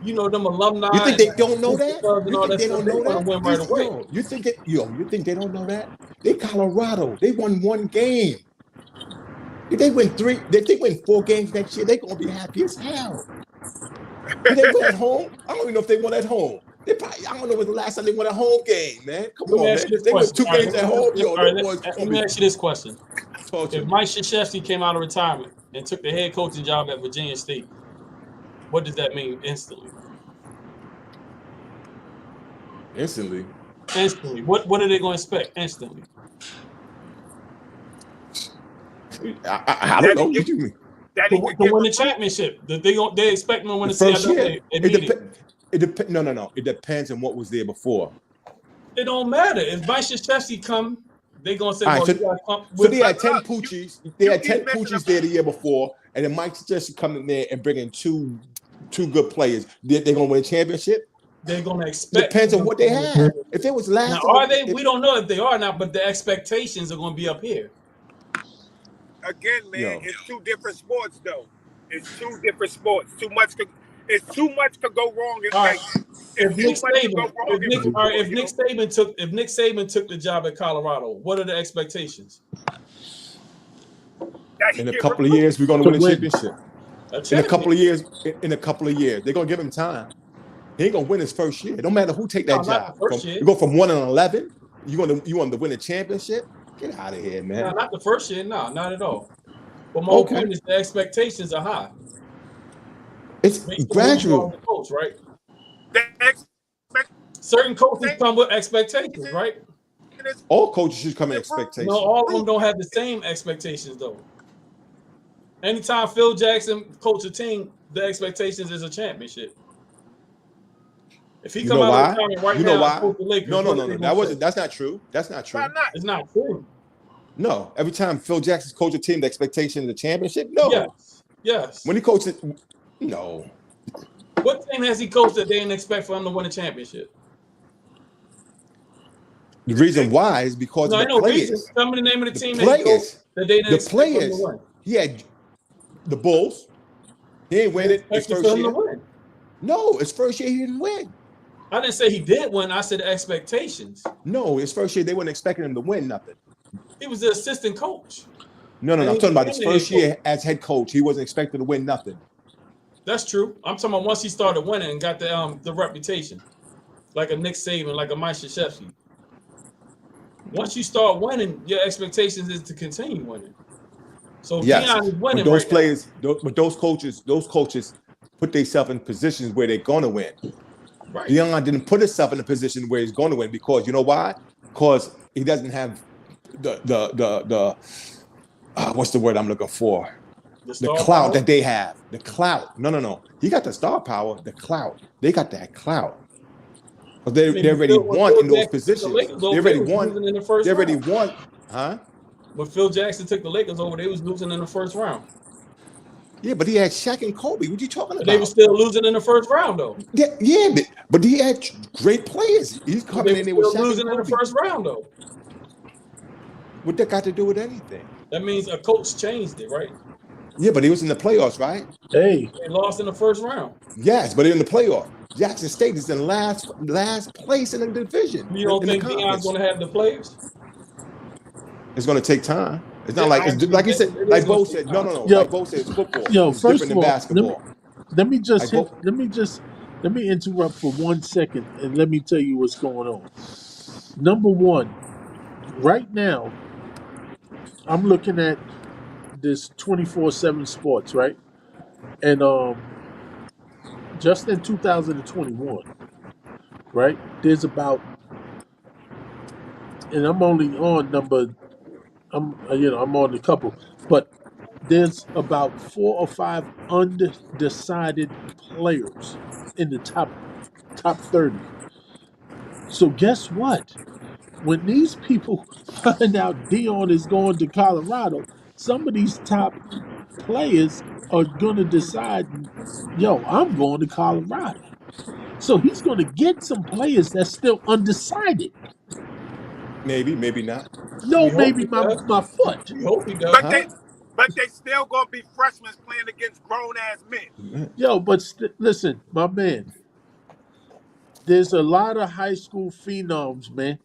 you know them alumni. You think they don't know that? You think they don't know that? Win right away. You think they don't know that? They Colorado. They won 1 game. If they win 3, if they win 4 games next year, they're gonna be happy as hell. If they win at home, I don't even know if they won at home. I don't know when the last time they won a home game, man. Come on, man. If they win 2 games at home, let me ask you this question. If Mike Krzyzewski came out of retirement and took the head coaching job at Virginia State, what does that mean instantly? Instantly. What are they going to expect instantly? I don't know. What do you mean? To win the championship. They expect them to win the CIW. No. It depends on what was there before. It don't matter. If Mike Krzyzewski come, they're going to say, so they had 10 Poochies. They had 10 Poochies there the year before, and then Mike Krzyzewski come in there and bring in two good players. They're going to win a championship? They're going to expect. Depends on what they have. If it was last now, are they? We don't know if they are now, but the expectations are going to be up here. Again, man, it's 2 different sports, though. It's 2 different sports. It's too much to go wrong. It's like if Nick Saban took the job at Colorado, what are the expectations? In a couple of years, we're going to win a championship. In a couple of years, they're going to give him time. He ain't going to win his first year. No matter who take that job. You go from 1-11. You want to win a championship? Get out of here, man. No, not the first year. No, not at all. But my whole point is the expectations are high. It's gradual. Coach, right? Certain coaches come with expectations, right? All coaches should come with expectations. No, all of them don't have the same expectations, though. Anytime Phil Jackson coach a team, the expectations is a championship. If he come out of retirement right now, coach the Lakers, no. That's not true. That's not true. It's not true. No. Every time Phil Jackson's coach a team, the expectation is a championship. No. Yes. When he coaches, no. What team has he coached that they didn't expect for him to win a championship? The reason why is because of the players. Tell me the name of the team that they didn't expect him to win. He had the Bulls. He ain't win it his first year. No, his first year he didn't win. I didn't say he did win. I said expectations. No, his first year they weren't expecting him to win nothing. He was the assistant coach. No. I'm talking about his first year as head coach. He wasn't expected to win nothing. That's true. I'm talking about once he started winning and got the reputation, like a Nick Saban, like a Mike Krzyzewski. Once you start winning, your expectations is to continue winning. So Deion is winning. But those players, those coaches put themselves in positions where they're going to win. Right. Deion didn't put himself in a position where he's going to win because you know why? Because he doesn't have the what's the word I'm looking for? The clout that they have. The clout. No. He got the star power. The clout. They got that clout. Because they already won in those positions. They already won. They already won. Huh? When Phil Jackson took the Lakers over, they was losing in the first round. Yeah, but he had Shaq and Kobe. What you talking about? They were still losing in the first round, though. Yeah, but he had great players. He's coming in there with Shaq losing in the first round, though. What that got to do with anything? That means a coach changed it, right? Yeah, but he was in the playoffs, right? Hey, they lost in the first round. Yes, but in the playoff, Jackson State is in last place in the division. You don't think Deion's going to have the players? It's going to take time. It's not like you said, like Bo said. No. Like Bo said, it's football. It's first different of all, than basketball. Let me interrupt for 1 second and let me tell you what's going on. Number one, right now, I'm looking at this 24/7 sports, right? And just in 2021, right? There's about, and I'm only on I'm on a couple, but there's about 4 or 5 undecided players in the top 30. So guess what? When these people find out Deion is going to Colorado, some of these top players are going to decide, I'm going to Colorado. So he's going to get some players that's still undecided. Maybe not. No, maybe my foot. We hope he does. But they still going to be freshmen playing against grown-ass men. Listen, my man, there's a lot of high school phenoms, man.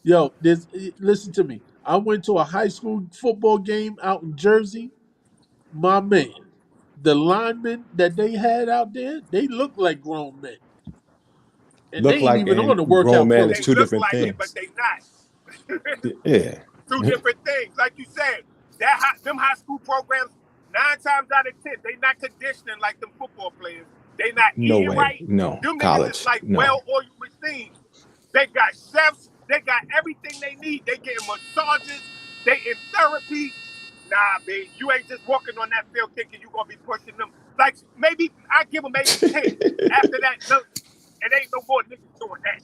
Listen to me. I went to a high school football game out in Jersey. My man, the linemen that they had out there, they look like grown men. And look they ain't like even on the workout. Grown man is two different things. It, but they not. Yeah. 2 different things. Like you said, them high school programs, 9 times out of 10, they not conditioning like them football players. They not eating right. No, them college. Niggas is like well-oiled machines. They got chefs. They got everything they need. They getting massages. They in therapy. Nah, babe, you ain't just walking on that field thinking you gonna be pushing them. Like maybe I give them 8 to 10. After that, no, it ain't no more niggas doing that.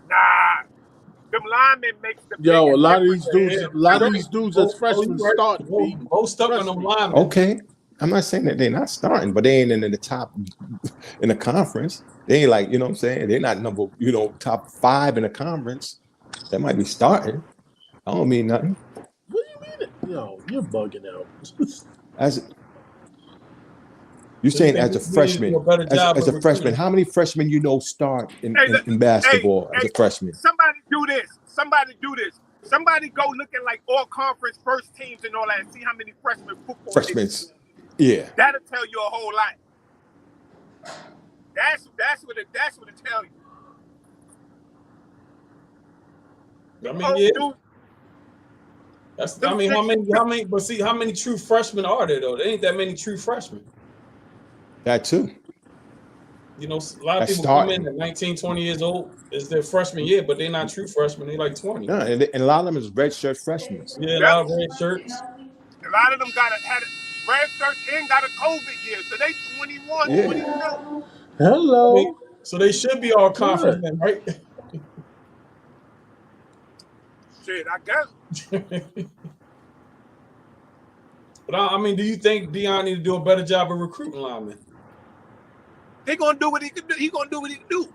Nah, them linemen makes the a lot of these dudes as freshmen start. Both stuck on them linemen. Okay, I'm not saying that they're not starting, but they ain't in the top in the conference. They ain't like, you know what I'm saying? They're not number, top 5 in the conference. That might be starting. I don't mean nothing. What do you mean? You're bugging out. You're saying as a freshman, as a freshman, how many freshmen start in basketball as a freshman? Somebody do this. Somebody go looking like all conference first teams and all that and see how many freshmen. Yeah. That'll tell you a whole lot. That's what it tell you. How many true freshmen are there though? There ain't that many true freshmen. That too. A lot of people come in at 19, 20 years old. It's their freshman year, but they're not true freshmen. They're like 20. No, and a lot of them is redshirt freshmen. Yeah, a lot of red shirts. A lot of them had red shirts and got a COVID year, so they 21, 22. Hello. So they should be all conference then, right? Shit, I guess. But I mean, do you think Deion need to do a better job of recruiting linemen? He gonna do what he can do. He gonna do what he can do.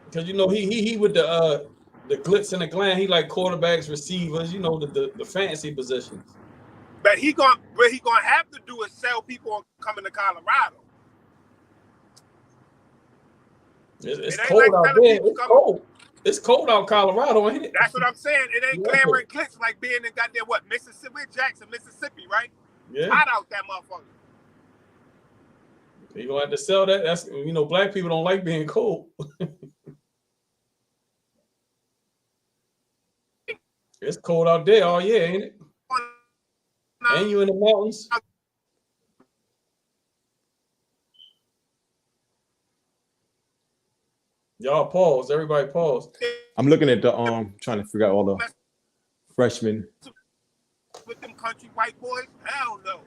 Because you know he with the glitz and the glam. He like quarterbacks, receivers. You know the fancy positions. But what he gonna have to do is sell people on coming to Colorado. It's cold out there. It's cold. It's cold out Colorado, ain't it? That's what I'm saying. It ain't glamour and glitz like being in goddamn what Mississippi, Jackson, Mississippi, right? Yeah. Hot out that motherfucker. You gonna have to sell that. That's black people don't like being cold. It's cold out there all year, ain't it? And you in the mountains. Y'all pause. Everybody pause. I'm looking at the trying to figure out all the freshmen. With them country white boys, hell no.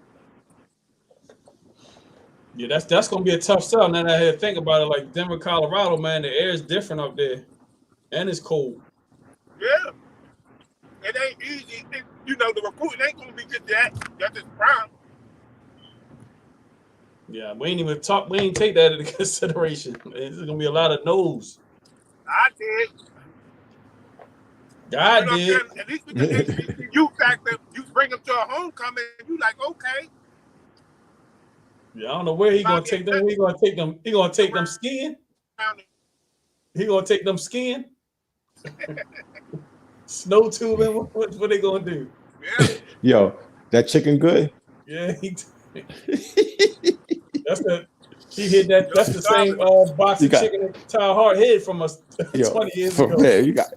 Yeah, that's gonna be a tough sell. Now that I had to think about it, like Denver, Colorado, man, the air is different up there, and it's cold. Yeah, it ain't easy. The recruiting ain't gonna be just that. That's just prime. Yeah, we ain't take that into consideration. It's gonna be a lot of no's. I did. God did. At least with the HBCU factor, you bring them to a homecoming, you like, okay. Yeah, I don't know where he gonna take them. He gonna take them. He gonna take them skiing. He gonna take them skiing. Snow tubing. What they gonna do? Yeah. Yo, that chicken good? Yeah, he hit that. That's the same box of chicken that Ty Hart hid from us 20 years ago. Man, you got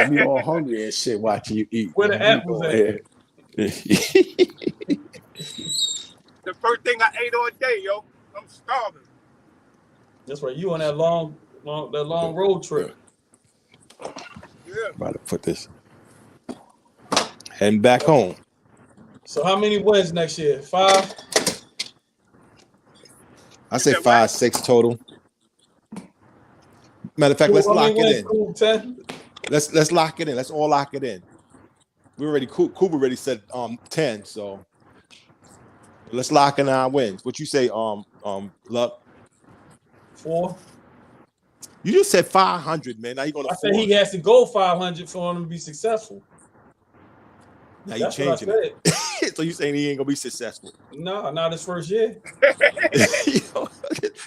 me all hungry and shit watching you eat. Where the apples at? The first thing I ate all day, yo. I'm starving. That's right. You on that long road trip. Yeah. About to put this. Heading back home. So how many wins next year? 5? I say 5, 6 total. Matter of fact, let's lock it in. 10? Let's lock it in. Let's all lock it in. We already Cooper already said 10, so let's lock in our wins. What you say, Luck? 4. You just said 500, man. Now you're going to. I said he has to go 500 for him to be successful. Now you changing it. So you saying he ain't gonna be successful? No, not his first year.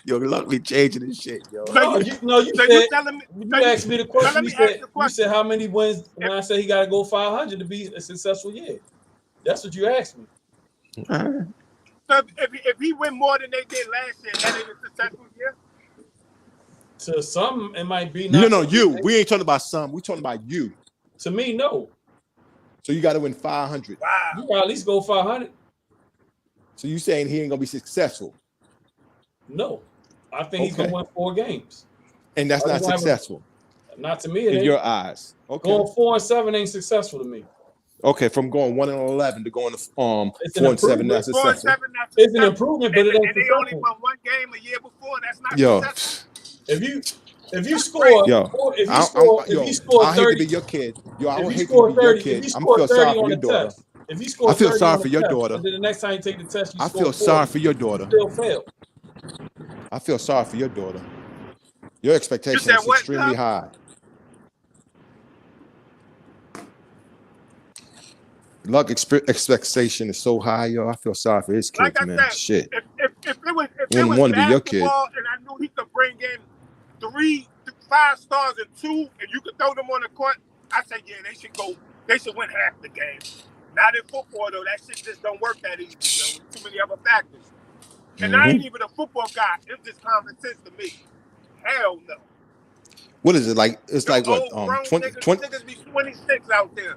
Yo, luckily changing this shit, yo. You asked me the question. You said how many wins when I said he got to go 500 to be a successful year. That's what you asked me. So if he win more than they did last year, that ain't a successful year. To some, it might be. No, you. We ain't talking about some. We talking about you. To me, no. So you got to win 500. Wow. You got to at least go 500. So you saying he ain't gonna be successful? No, I think he's gonna win 4 games. And that's not successful. Not to me. In your eyes. Okay. Going 4-7 ain't successful to me. Okay, from going 1-11 to going to 4-7, that's successful. It's an improvement, but it ain't successful. They only won 1 game a year before. That's not successful. If you score, if you score 30, I hate to be your kid. Yo, I don't hate to be your kid. I'm feel sorry for your daughter. If you score, I feel sorry for your daughter. And then the next time you take the test, you I feel sorry for your daughter. Still fail. I feel sorry for your daughter. Your expectation is extremely high. Luck expectation is so high, yo. I feel sorry for his kids, man. Shit. If it was want to be your kid, and I knew he could bring in 3 to 5 stars and 2, and you could throw them on the court, I said, yeah, they should go. They should win half the game. Not in football though. That shit just don't work that easy. With too many other factors. And I ain't even a football guy. It's just common sense to me. Hell no. What is it like? It's like what? 20 niggas be 26 out there.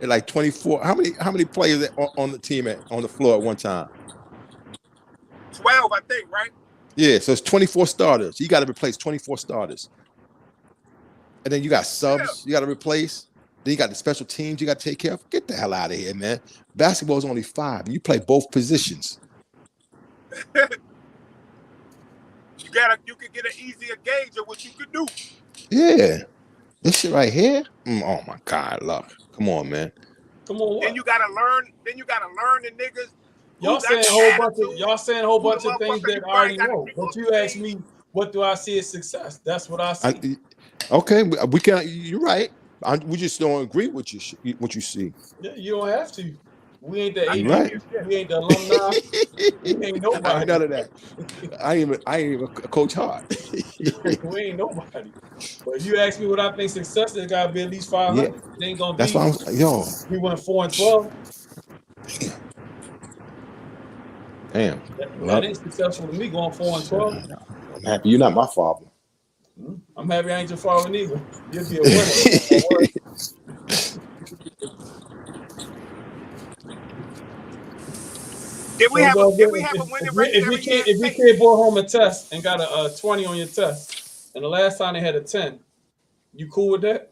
And like 24. How many players on the team on the floor at one time? 12, I think, right? Yeah, so it's 24 starters. You got to replace 24 starters. And then you got subs you got to replace. Then you got the special teams you got to take care of. Get the hell out of here, man. Basketball is only 5, and you play both positions. You can get an easier gauge of what you could do. Yeah. This shit right here. Oh my God, look. Come on, man. Come on. What? Then you gotta learn the niggas. Y'all saying a whole bunch of things that I already know. But you asked me, what do I see as success? That's what I see. Okay, we can. You're right. We just don't agree with what you see. Yeah, you don't have to. We ain't the AD. Right. We ain't the alumni. We ain't nobody. None of that. I ain't even Coach Hart. We ain't nobody. But if you ask me what I think success is, gotta be at least 500. Yeah. It ain't gonna That's be. why We went 4-12. Damn. That ain't successful to me going 4-12. I'm happy you're not my father. I'm happy I ain't your father neither. You'll be a winner. If we have a winning record if your kid brought home a test and got a 20 on your test, and the last time they had a 10, you cool with that?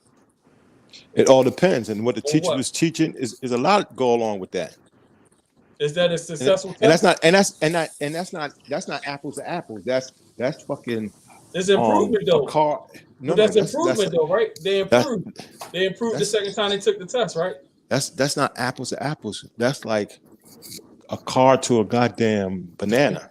It all depends, and what the teacher was teaching is a lot go along with that. Is that a successful test? And that's not apples to apples. That's fucking. It's improvement though. That's improvement though, right? They improved. They improved the second time they took the test, right? That's not apples to apples. That's like a car to a goddamn banana.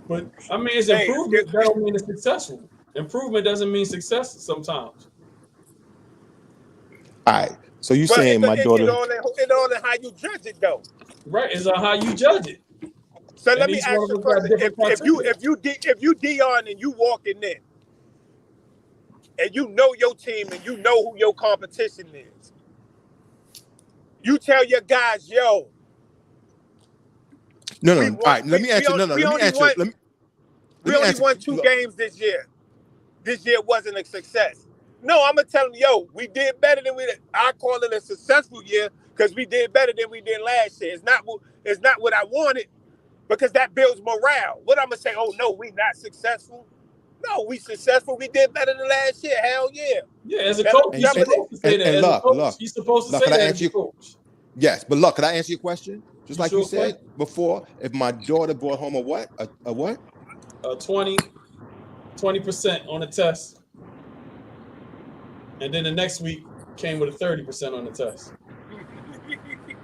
But I mean, it's improvement. That don't mean it's successful. Improvement doesn't mean success sometimes. All right. So you saying my daughter? It all in how you judge it though. Right. It's on how you judge it. So let me ask you a question. If you Deion and you walking in, and you know your team and you know who your competition is, you tell your guys, yo. No. All right. Let me answer. Let me answer. We only won 2 games this year. This year wasn't a success. No, I'm gonna tell them, yo, we did better than we did. I call it a successful year because we did better than we did last year. It's not what I wanted because that builds morale. What I'm gonna say? Oh no, we not successful. No, we successful. We did better than last year. Hell yeah. Yeah, as a coach, you're supposed to say that. Look, you're supposed to say that as a coach. Yes, but look, can I answer your question? Just like you said before, if my daughter brought home a what? A what? 20% on the test. And then the next week came with a 30% on the test.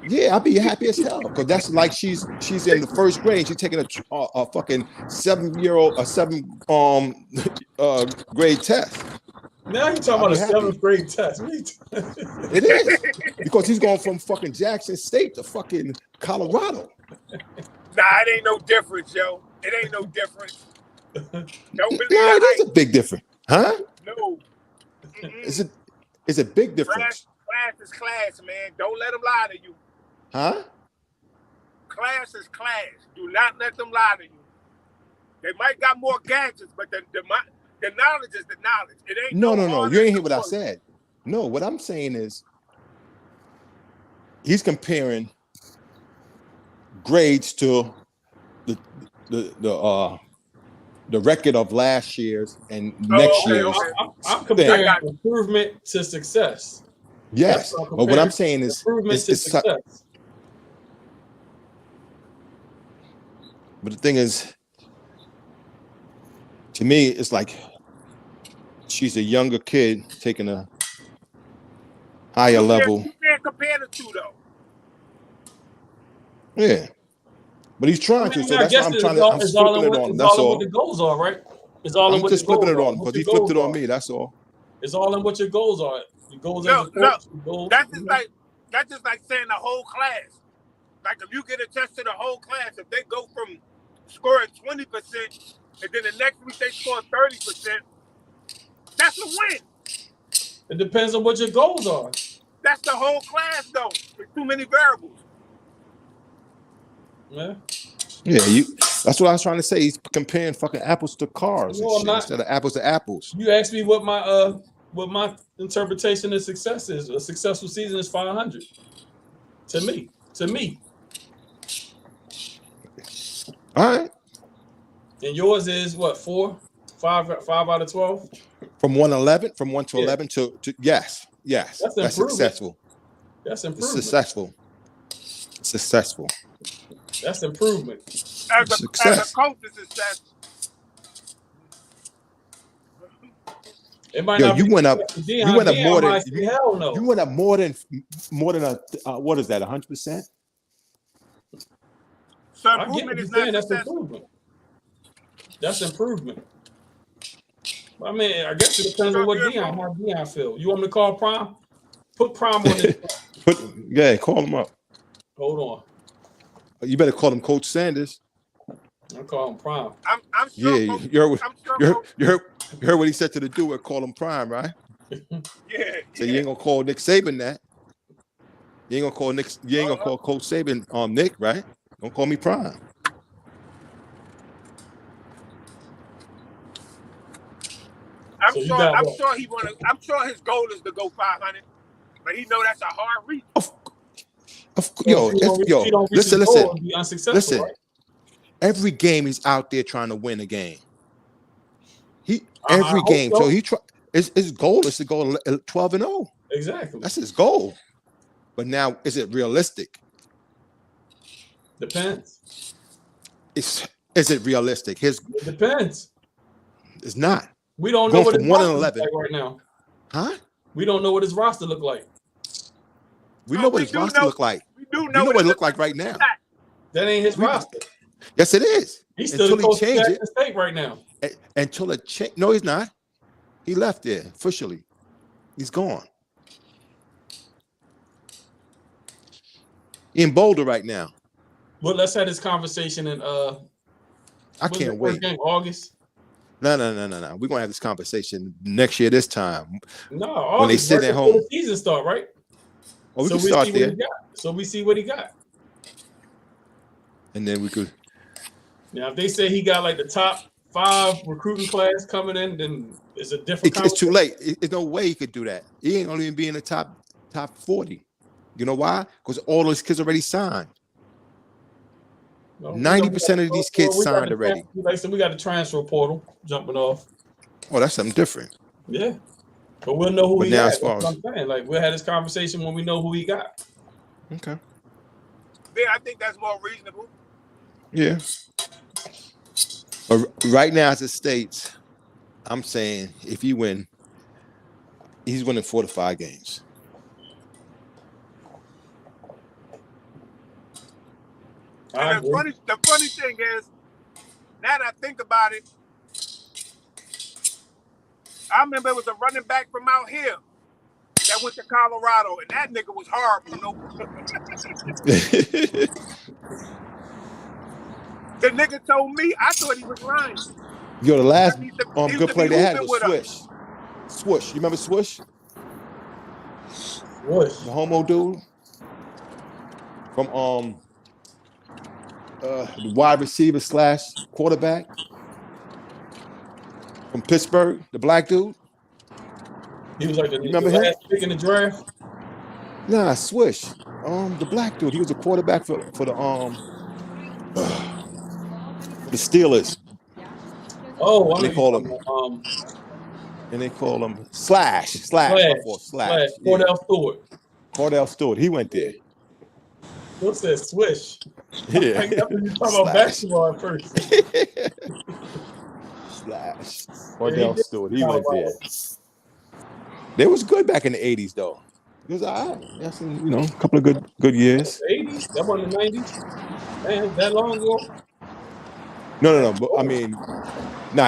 Yeah, I'd be happy as hell because that's like she's in the first grade. She's taking a fucking 7-grade grade test. Now you're talking about a 7th grade test. It is because he's going from fucking Jackson State to fucking Colorado. Nah, it ain't no difference, yo. It ain't no difference. Don't believe it is a big difference, huh? No. It's a big difference. Class is class, man. Don't let them lie to you. Huh? Class is class. Do not let them lie to you. They might got more gadgets, but the knowledge is the knowledge. It ain't no. You ain't hear what I said. No, what I'm saying is he's comparing grades to the record of last year's and next year's. I'm comparing improvement to success. Yes, but what I'm saying is improvement to success. But the thing is, to me, it's like she's a younger kid taking a higher level. You can't compare the two, though. Yeah. But he's trying to, so that's why I'm trying to. I'm flipping it on him. That's all. What the goals are, right? It's all in what just flipping it on him because he flipped it on me. That's all. It's all in what your goals are. Your goals That's just like saying the whole class. Like if you get a test to the whole class, if they go from scoring 20% and then the next week they score 30%, that's a win. It depends on what your goals are. That's the whole class, though. There's too many variables. Yeah. Yeah, that's what I was trying to say. He's comparing fucking apples to cars and shit instead of apples to apples. You asked me what my interpretation of success is. A successful season is 500. To me. All right. And yours is what, 4? 5 out of 12? From 111, from 1 to 11 to yes. That's successful. That's improvement. It's successful. That's improvement. As a coach, it's success. It might Yo, not you be went up. Deion, You went up Deion more than. might say, hell no. You went up more than a what is that? 100%. So I get what improvement you're is saying. not That's success. improvement. That's improvement. I mean, I guess it depends on what how Deion feel. You want me to call Prime? Put Prime on this. Call him up. Hold on. You better call him Coach Sanders. I'm calling Prime. I'm sure. You heard what he said to the dude. Call him Prime, right? So you ain't gonna call Nick Saban that. You ain't gonna call Nick. You ain't gonna call Coach Saban Nick, right? Don't call me Prime. I'm sure his goal is to go 500, but he know that's a hard reach. Listen. Right? Every game he's out there trying to win a game. Every game. So he his goal is to go 12-0. Exactly. That's his goal. But now, is it realistic? Depends. Is it realistic? It depends. It's not. We don't know what his roster 1-11 looks like right now. Huh? We don't know what his roster look like. We know what his roster look like. We do know what it look like right now. That ain't his roster. Yes, it is. He's still the coach of Jackson State right now. Until it change. No, he's not. He left there officially. He's gone. In Boulder right now. Well, let's have this conversation in I can't wait. Game, August. No. We're gonna have this conversation next year this time. No, August, when they sit at home. The season start, right? Oh, we can start there. So we see what he got. And then we could. Now, if they say he got like the top 5 recruiting class coming in, then it's a different. It's too late. There's no way he could do that. He ain't gonna even be in the top 40. You know why? Because all those kids already signed. 90% of these kids signed already. Like I said, we got the transfer portal jumping off. Oh, that's something different. Yeah. But we'll know who he got. As far as I'm saying. Like, we'll have this conversation when we know who he got. Okay. Yeah, I think that's more reasonable. Yeah. But right now, as it states, I'm saying if he win, he's winning 4 to 5 games. And the funny thing is, now that I think about it, I remember it was a running back from out here that went to Colorado, and that nigga was horrible. The nigga told me, I thought he was lying. Yo, the last good play they had was Swish. Swoosh. You remember Swoosh? Swoosh. The homo dude from the wide receiver / quarterback from Pittsburgh, the black dude. He was like the last pick in the draft. Nah, Swish. The black dude. He was a quarterback for the Steelers. Oh, and they call him. And they call him Slash. Cordell Stewart. He went there. What's that? Swish. Yeah. You talking about basketball at first. Slash. Cordell Stewart. He went there. They was good back in the 80s, though. It was all right. That's, a couple of good years. The 80s? That wasn't the 90s? Man, that long ago? No. But I mean,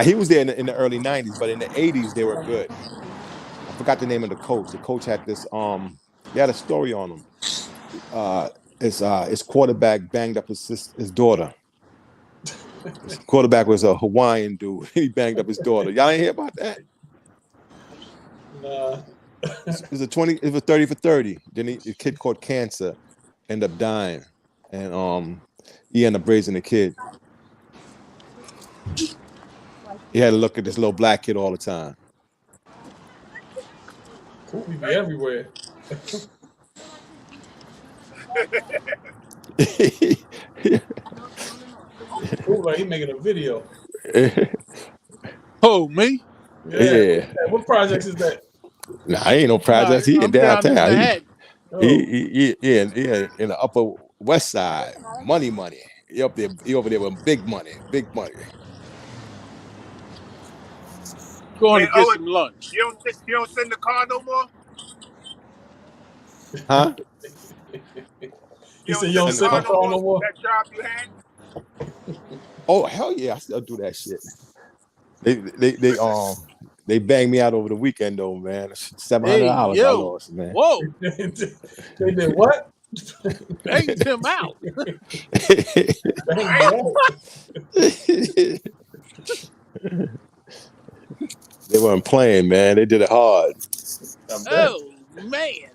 he was there in the early 90s, but in the 80s, they were good. I forgot the name of the coach. The coach had this, he had a story on him. His quarterback banged up his daughter. His quarterback was a Hawaiian dude. He banged up his daughter. Y'all ain't hear about that? Nah. It was 30 for 30. Then the kid caught cancer, ended up dying, and he ended up raising the kid. He had to look at this little black kid all the time. Cool, we be everywhere. Cool, like he making a video. Oh, me? Yeah. What projects is that? Nah, ain't no projects. He in downtown. He in the Upper West Side. Money. He up there. He over there with big money. Going to get some lunch. You don't send the car no more? Huh? You said you don't send the car no more? That job you had? Oh hell yeah, I still do that shit. They banged me out over the weekend though, man. $700 I lost, man. Whoa. They did what? Banged him out. They weren't playing, man. They did it hard. Oh man.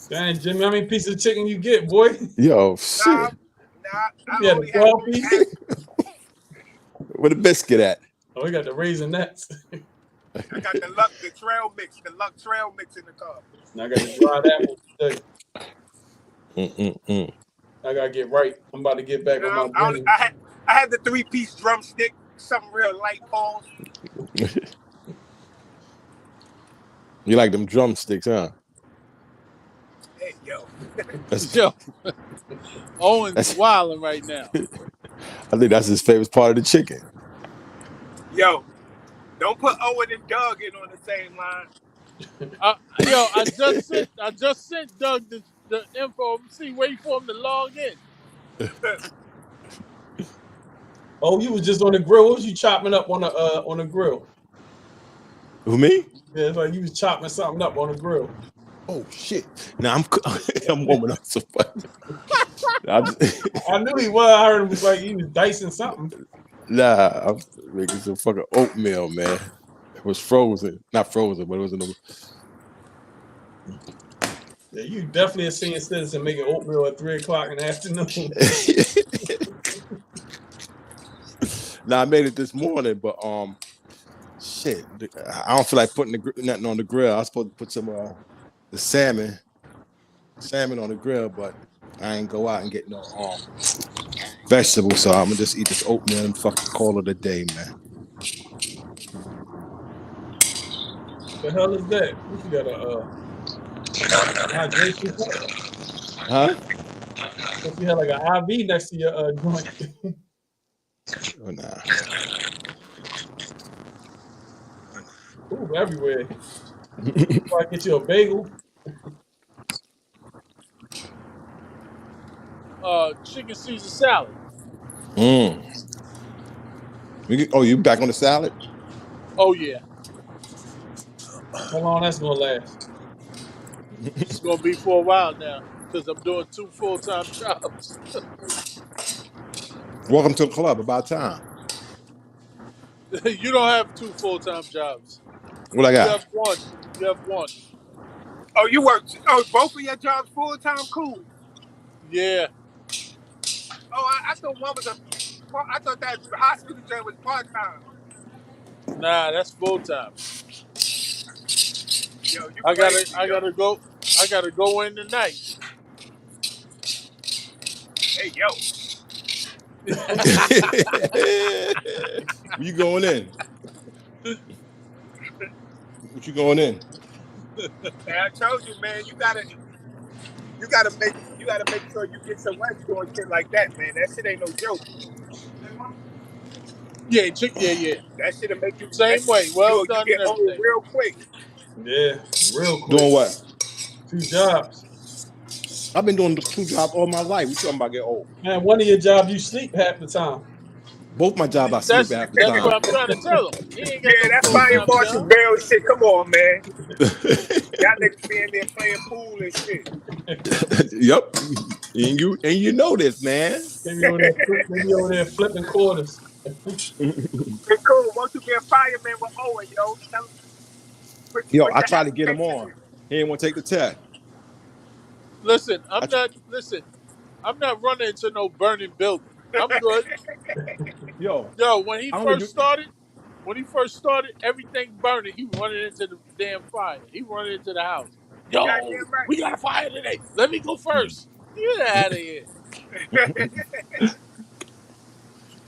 Dang, Jimmy, how many pieces of chicken you get, boy? Yo, shit. Nah, you had 12 pieces? Where the biscuit at? Oh, we got the Raisinets. I got the Luck Trail Mix in the car. Now I got the dried apple today. I gotta get right. I'm about to get back on my brain. I had the 3-piece drumstick, something real light balls. You like them drumsticks, huh? Hey, yo. Yo. Owen's wilding right now. I think that's his favorite part of the chicken. Yo, don't put Owen and Doug in on the same line. I just sent Doug the info. See, waiting for him to log in. Oh, you was just on the grill. What was you chopping up on the grill? Who, me? Yeah, it's like you was chopping something up on the grill. Oh shit! Now I'm warming up so much. I knew he was. I heard him was like he was dicing something. Nah, I'm making some fucking oatmeal, man. It was frozen, not frozen, but it was in the. Yeah, you definitely a senior citizen making oatmeal at 3:00 in the afternoon. Nah, I made it this morning, but shit, I don't feel like putting nothing on the grill. I was supposed to put some the salmon on the grill, but I ain't go out and get no vegetables, so I'm gonna just eat this oatmeal and fucking call it a day, man. The hell is that? What you got hydration cup? Huh? If you had like an IV next to your joint. Oh, nah. Ooh, everywhere. Before I get you a bagel. Chicken Caesar salad. You back on the salad? Oh yeah. How long that's gonna last? It's gonna be for a while now because I'm doing 2 full-time jobs. Welcome to the club. About time. You don't have 2 full-time jobs. What I got? You have one. Oh, you work? Oh, both of your jobs full-time? Cool. Yeah. Oh, I thought one was I thought that hospital job was part-time. Nah, that's full-time. Yo, I gotta go in tonight. Hey, yo. You going in? What you going in? Man, I told you, man, you gotta make sure you get some rest doing shit like that, man. That shit ain't no joke. Yeah. That shit'll make you same way. Well done. You get old real quick. Yeah, real quick. Doing what? 2 jobs. I've been doing 2 jobs all my life. We talking about get old. Man, one of your jobs you sleep half the time. Both my jobs I sleep half the time. That's what I'm trying to tell him. That's fire marshal barrel shit. Come on, man. Y'all niggas be in there playing pool and shit. Yep. And you know this, man. They be over there flipping quarters. It's cool. Once you be a fireman with Owen, yo. I tried to get him on. He didn't want to take the test. Listen, I'm not running into no burning building. I'm good. Yo, when he first started, everything burning. He running into the damn fire. He running into the house. Yo, we got a fire today. Let me go first. Get out of here.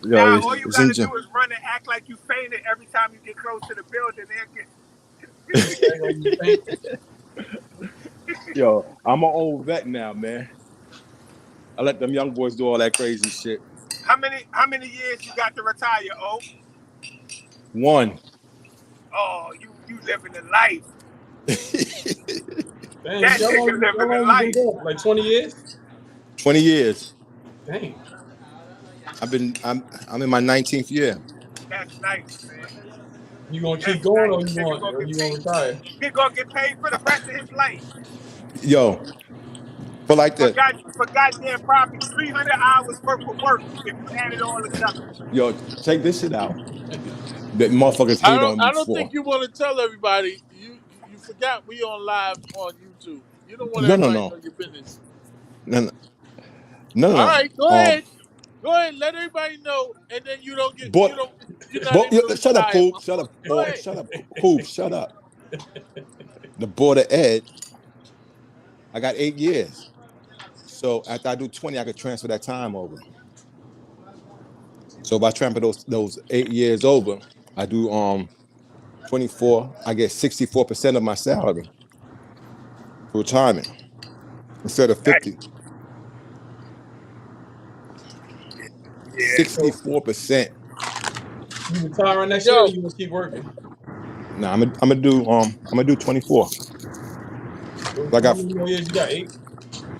Now all you gotta do is run and act like you fainted every time you get close to the building. Yo, I'm an old vet now, man. I let them young boys do all that crazy shit. How many years you got to retire, O? 1. Oh, you living the life. Dang, that nigga living the life. Like 20 years? 20 years. Dang. I'm in my 19th year. That's nice, man. You gonna keep going, or you gonna retire? He gonna get paid for the rest of his life. Yo, but like that. For goddamn probably 300 hours worth of work if you add it all together. Yo, check this shit out. That motherfuckers hate on me I don't think you want to tell everybody. You forgot we on live on YouTube. You don't want everybody to know your business. No. All right, go ahead. Go ahead, let everybody know, and then you don't get. Shut up, Poop. Shut up, boy. Shut up, Poop. Shut up. The Board of Ed. I got 8 years. So after I do 20, I could transfer that time over. So if I transfer those 8 years over, I do 24. I get 64% of my salary for retirement instead of 50. 64%. You retiring next year, or you gonna keep working? Nah, I'm gonna do 24. I got years. You got 8.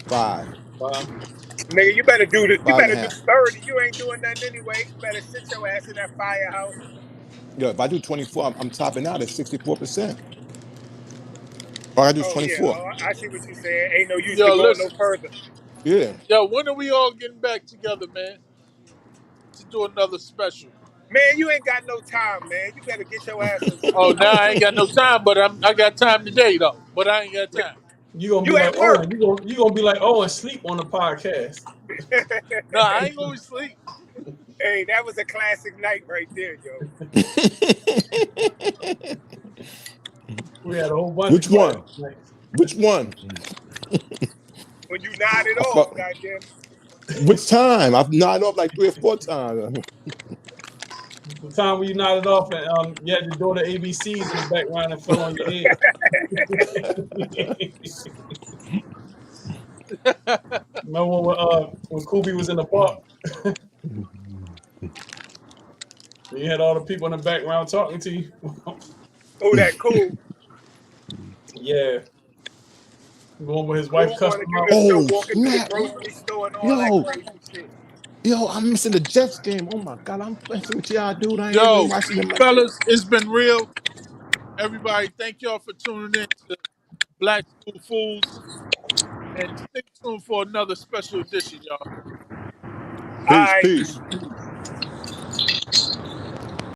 5. Nigga, you better do 30. You ain't doing nothing anyway. You better sit your ass in that firehouse. Yo, if I do 24, I'm topping out at 64%. All I do is 24. Yeah. I see what you're saying. Ain't no use to go no further. Yeah. Yo, when are we all getting back together, man? To do another special. Man, you ain't got no time, man. You better get your ass. Oh, now I ain't got no time, but I got time today though. But I ain't got time. You gonna be like, oh, you gonna be like, oh, and sleep on the podcast. No, I ain't gonna sleep. Hey, that was a classic night right there, yo. We had a whole bunch. Which one? Which one? When you nodded off, goddamn. Which time? I've nodded off like 3 or 4 times. The time when you nodded off and you had to do the ABCs in the background and fell on your head. Remember when Kobe was in the park? You had all the people in the background talking to you. Oh, that cool. Yeah. Going with his wife customer. Oh, snap. Yo, I'm missing the Jets game. Oh my God, I'm messing with y'all, dude. I ain't even watching them. Fellas, it's been real. Everybody, thank y'all for tuning in to BlaqSkooz Fools. And stay tuned for another special edition, y'all. Peace.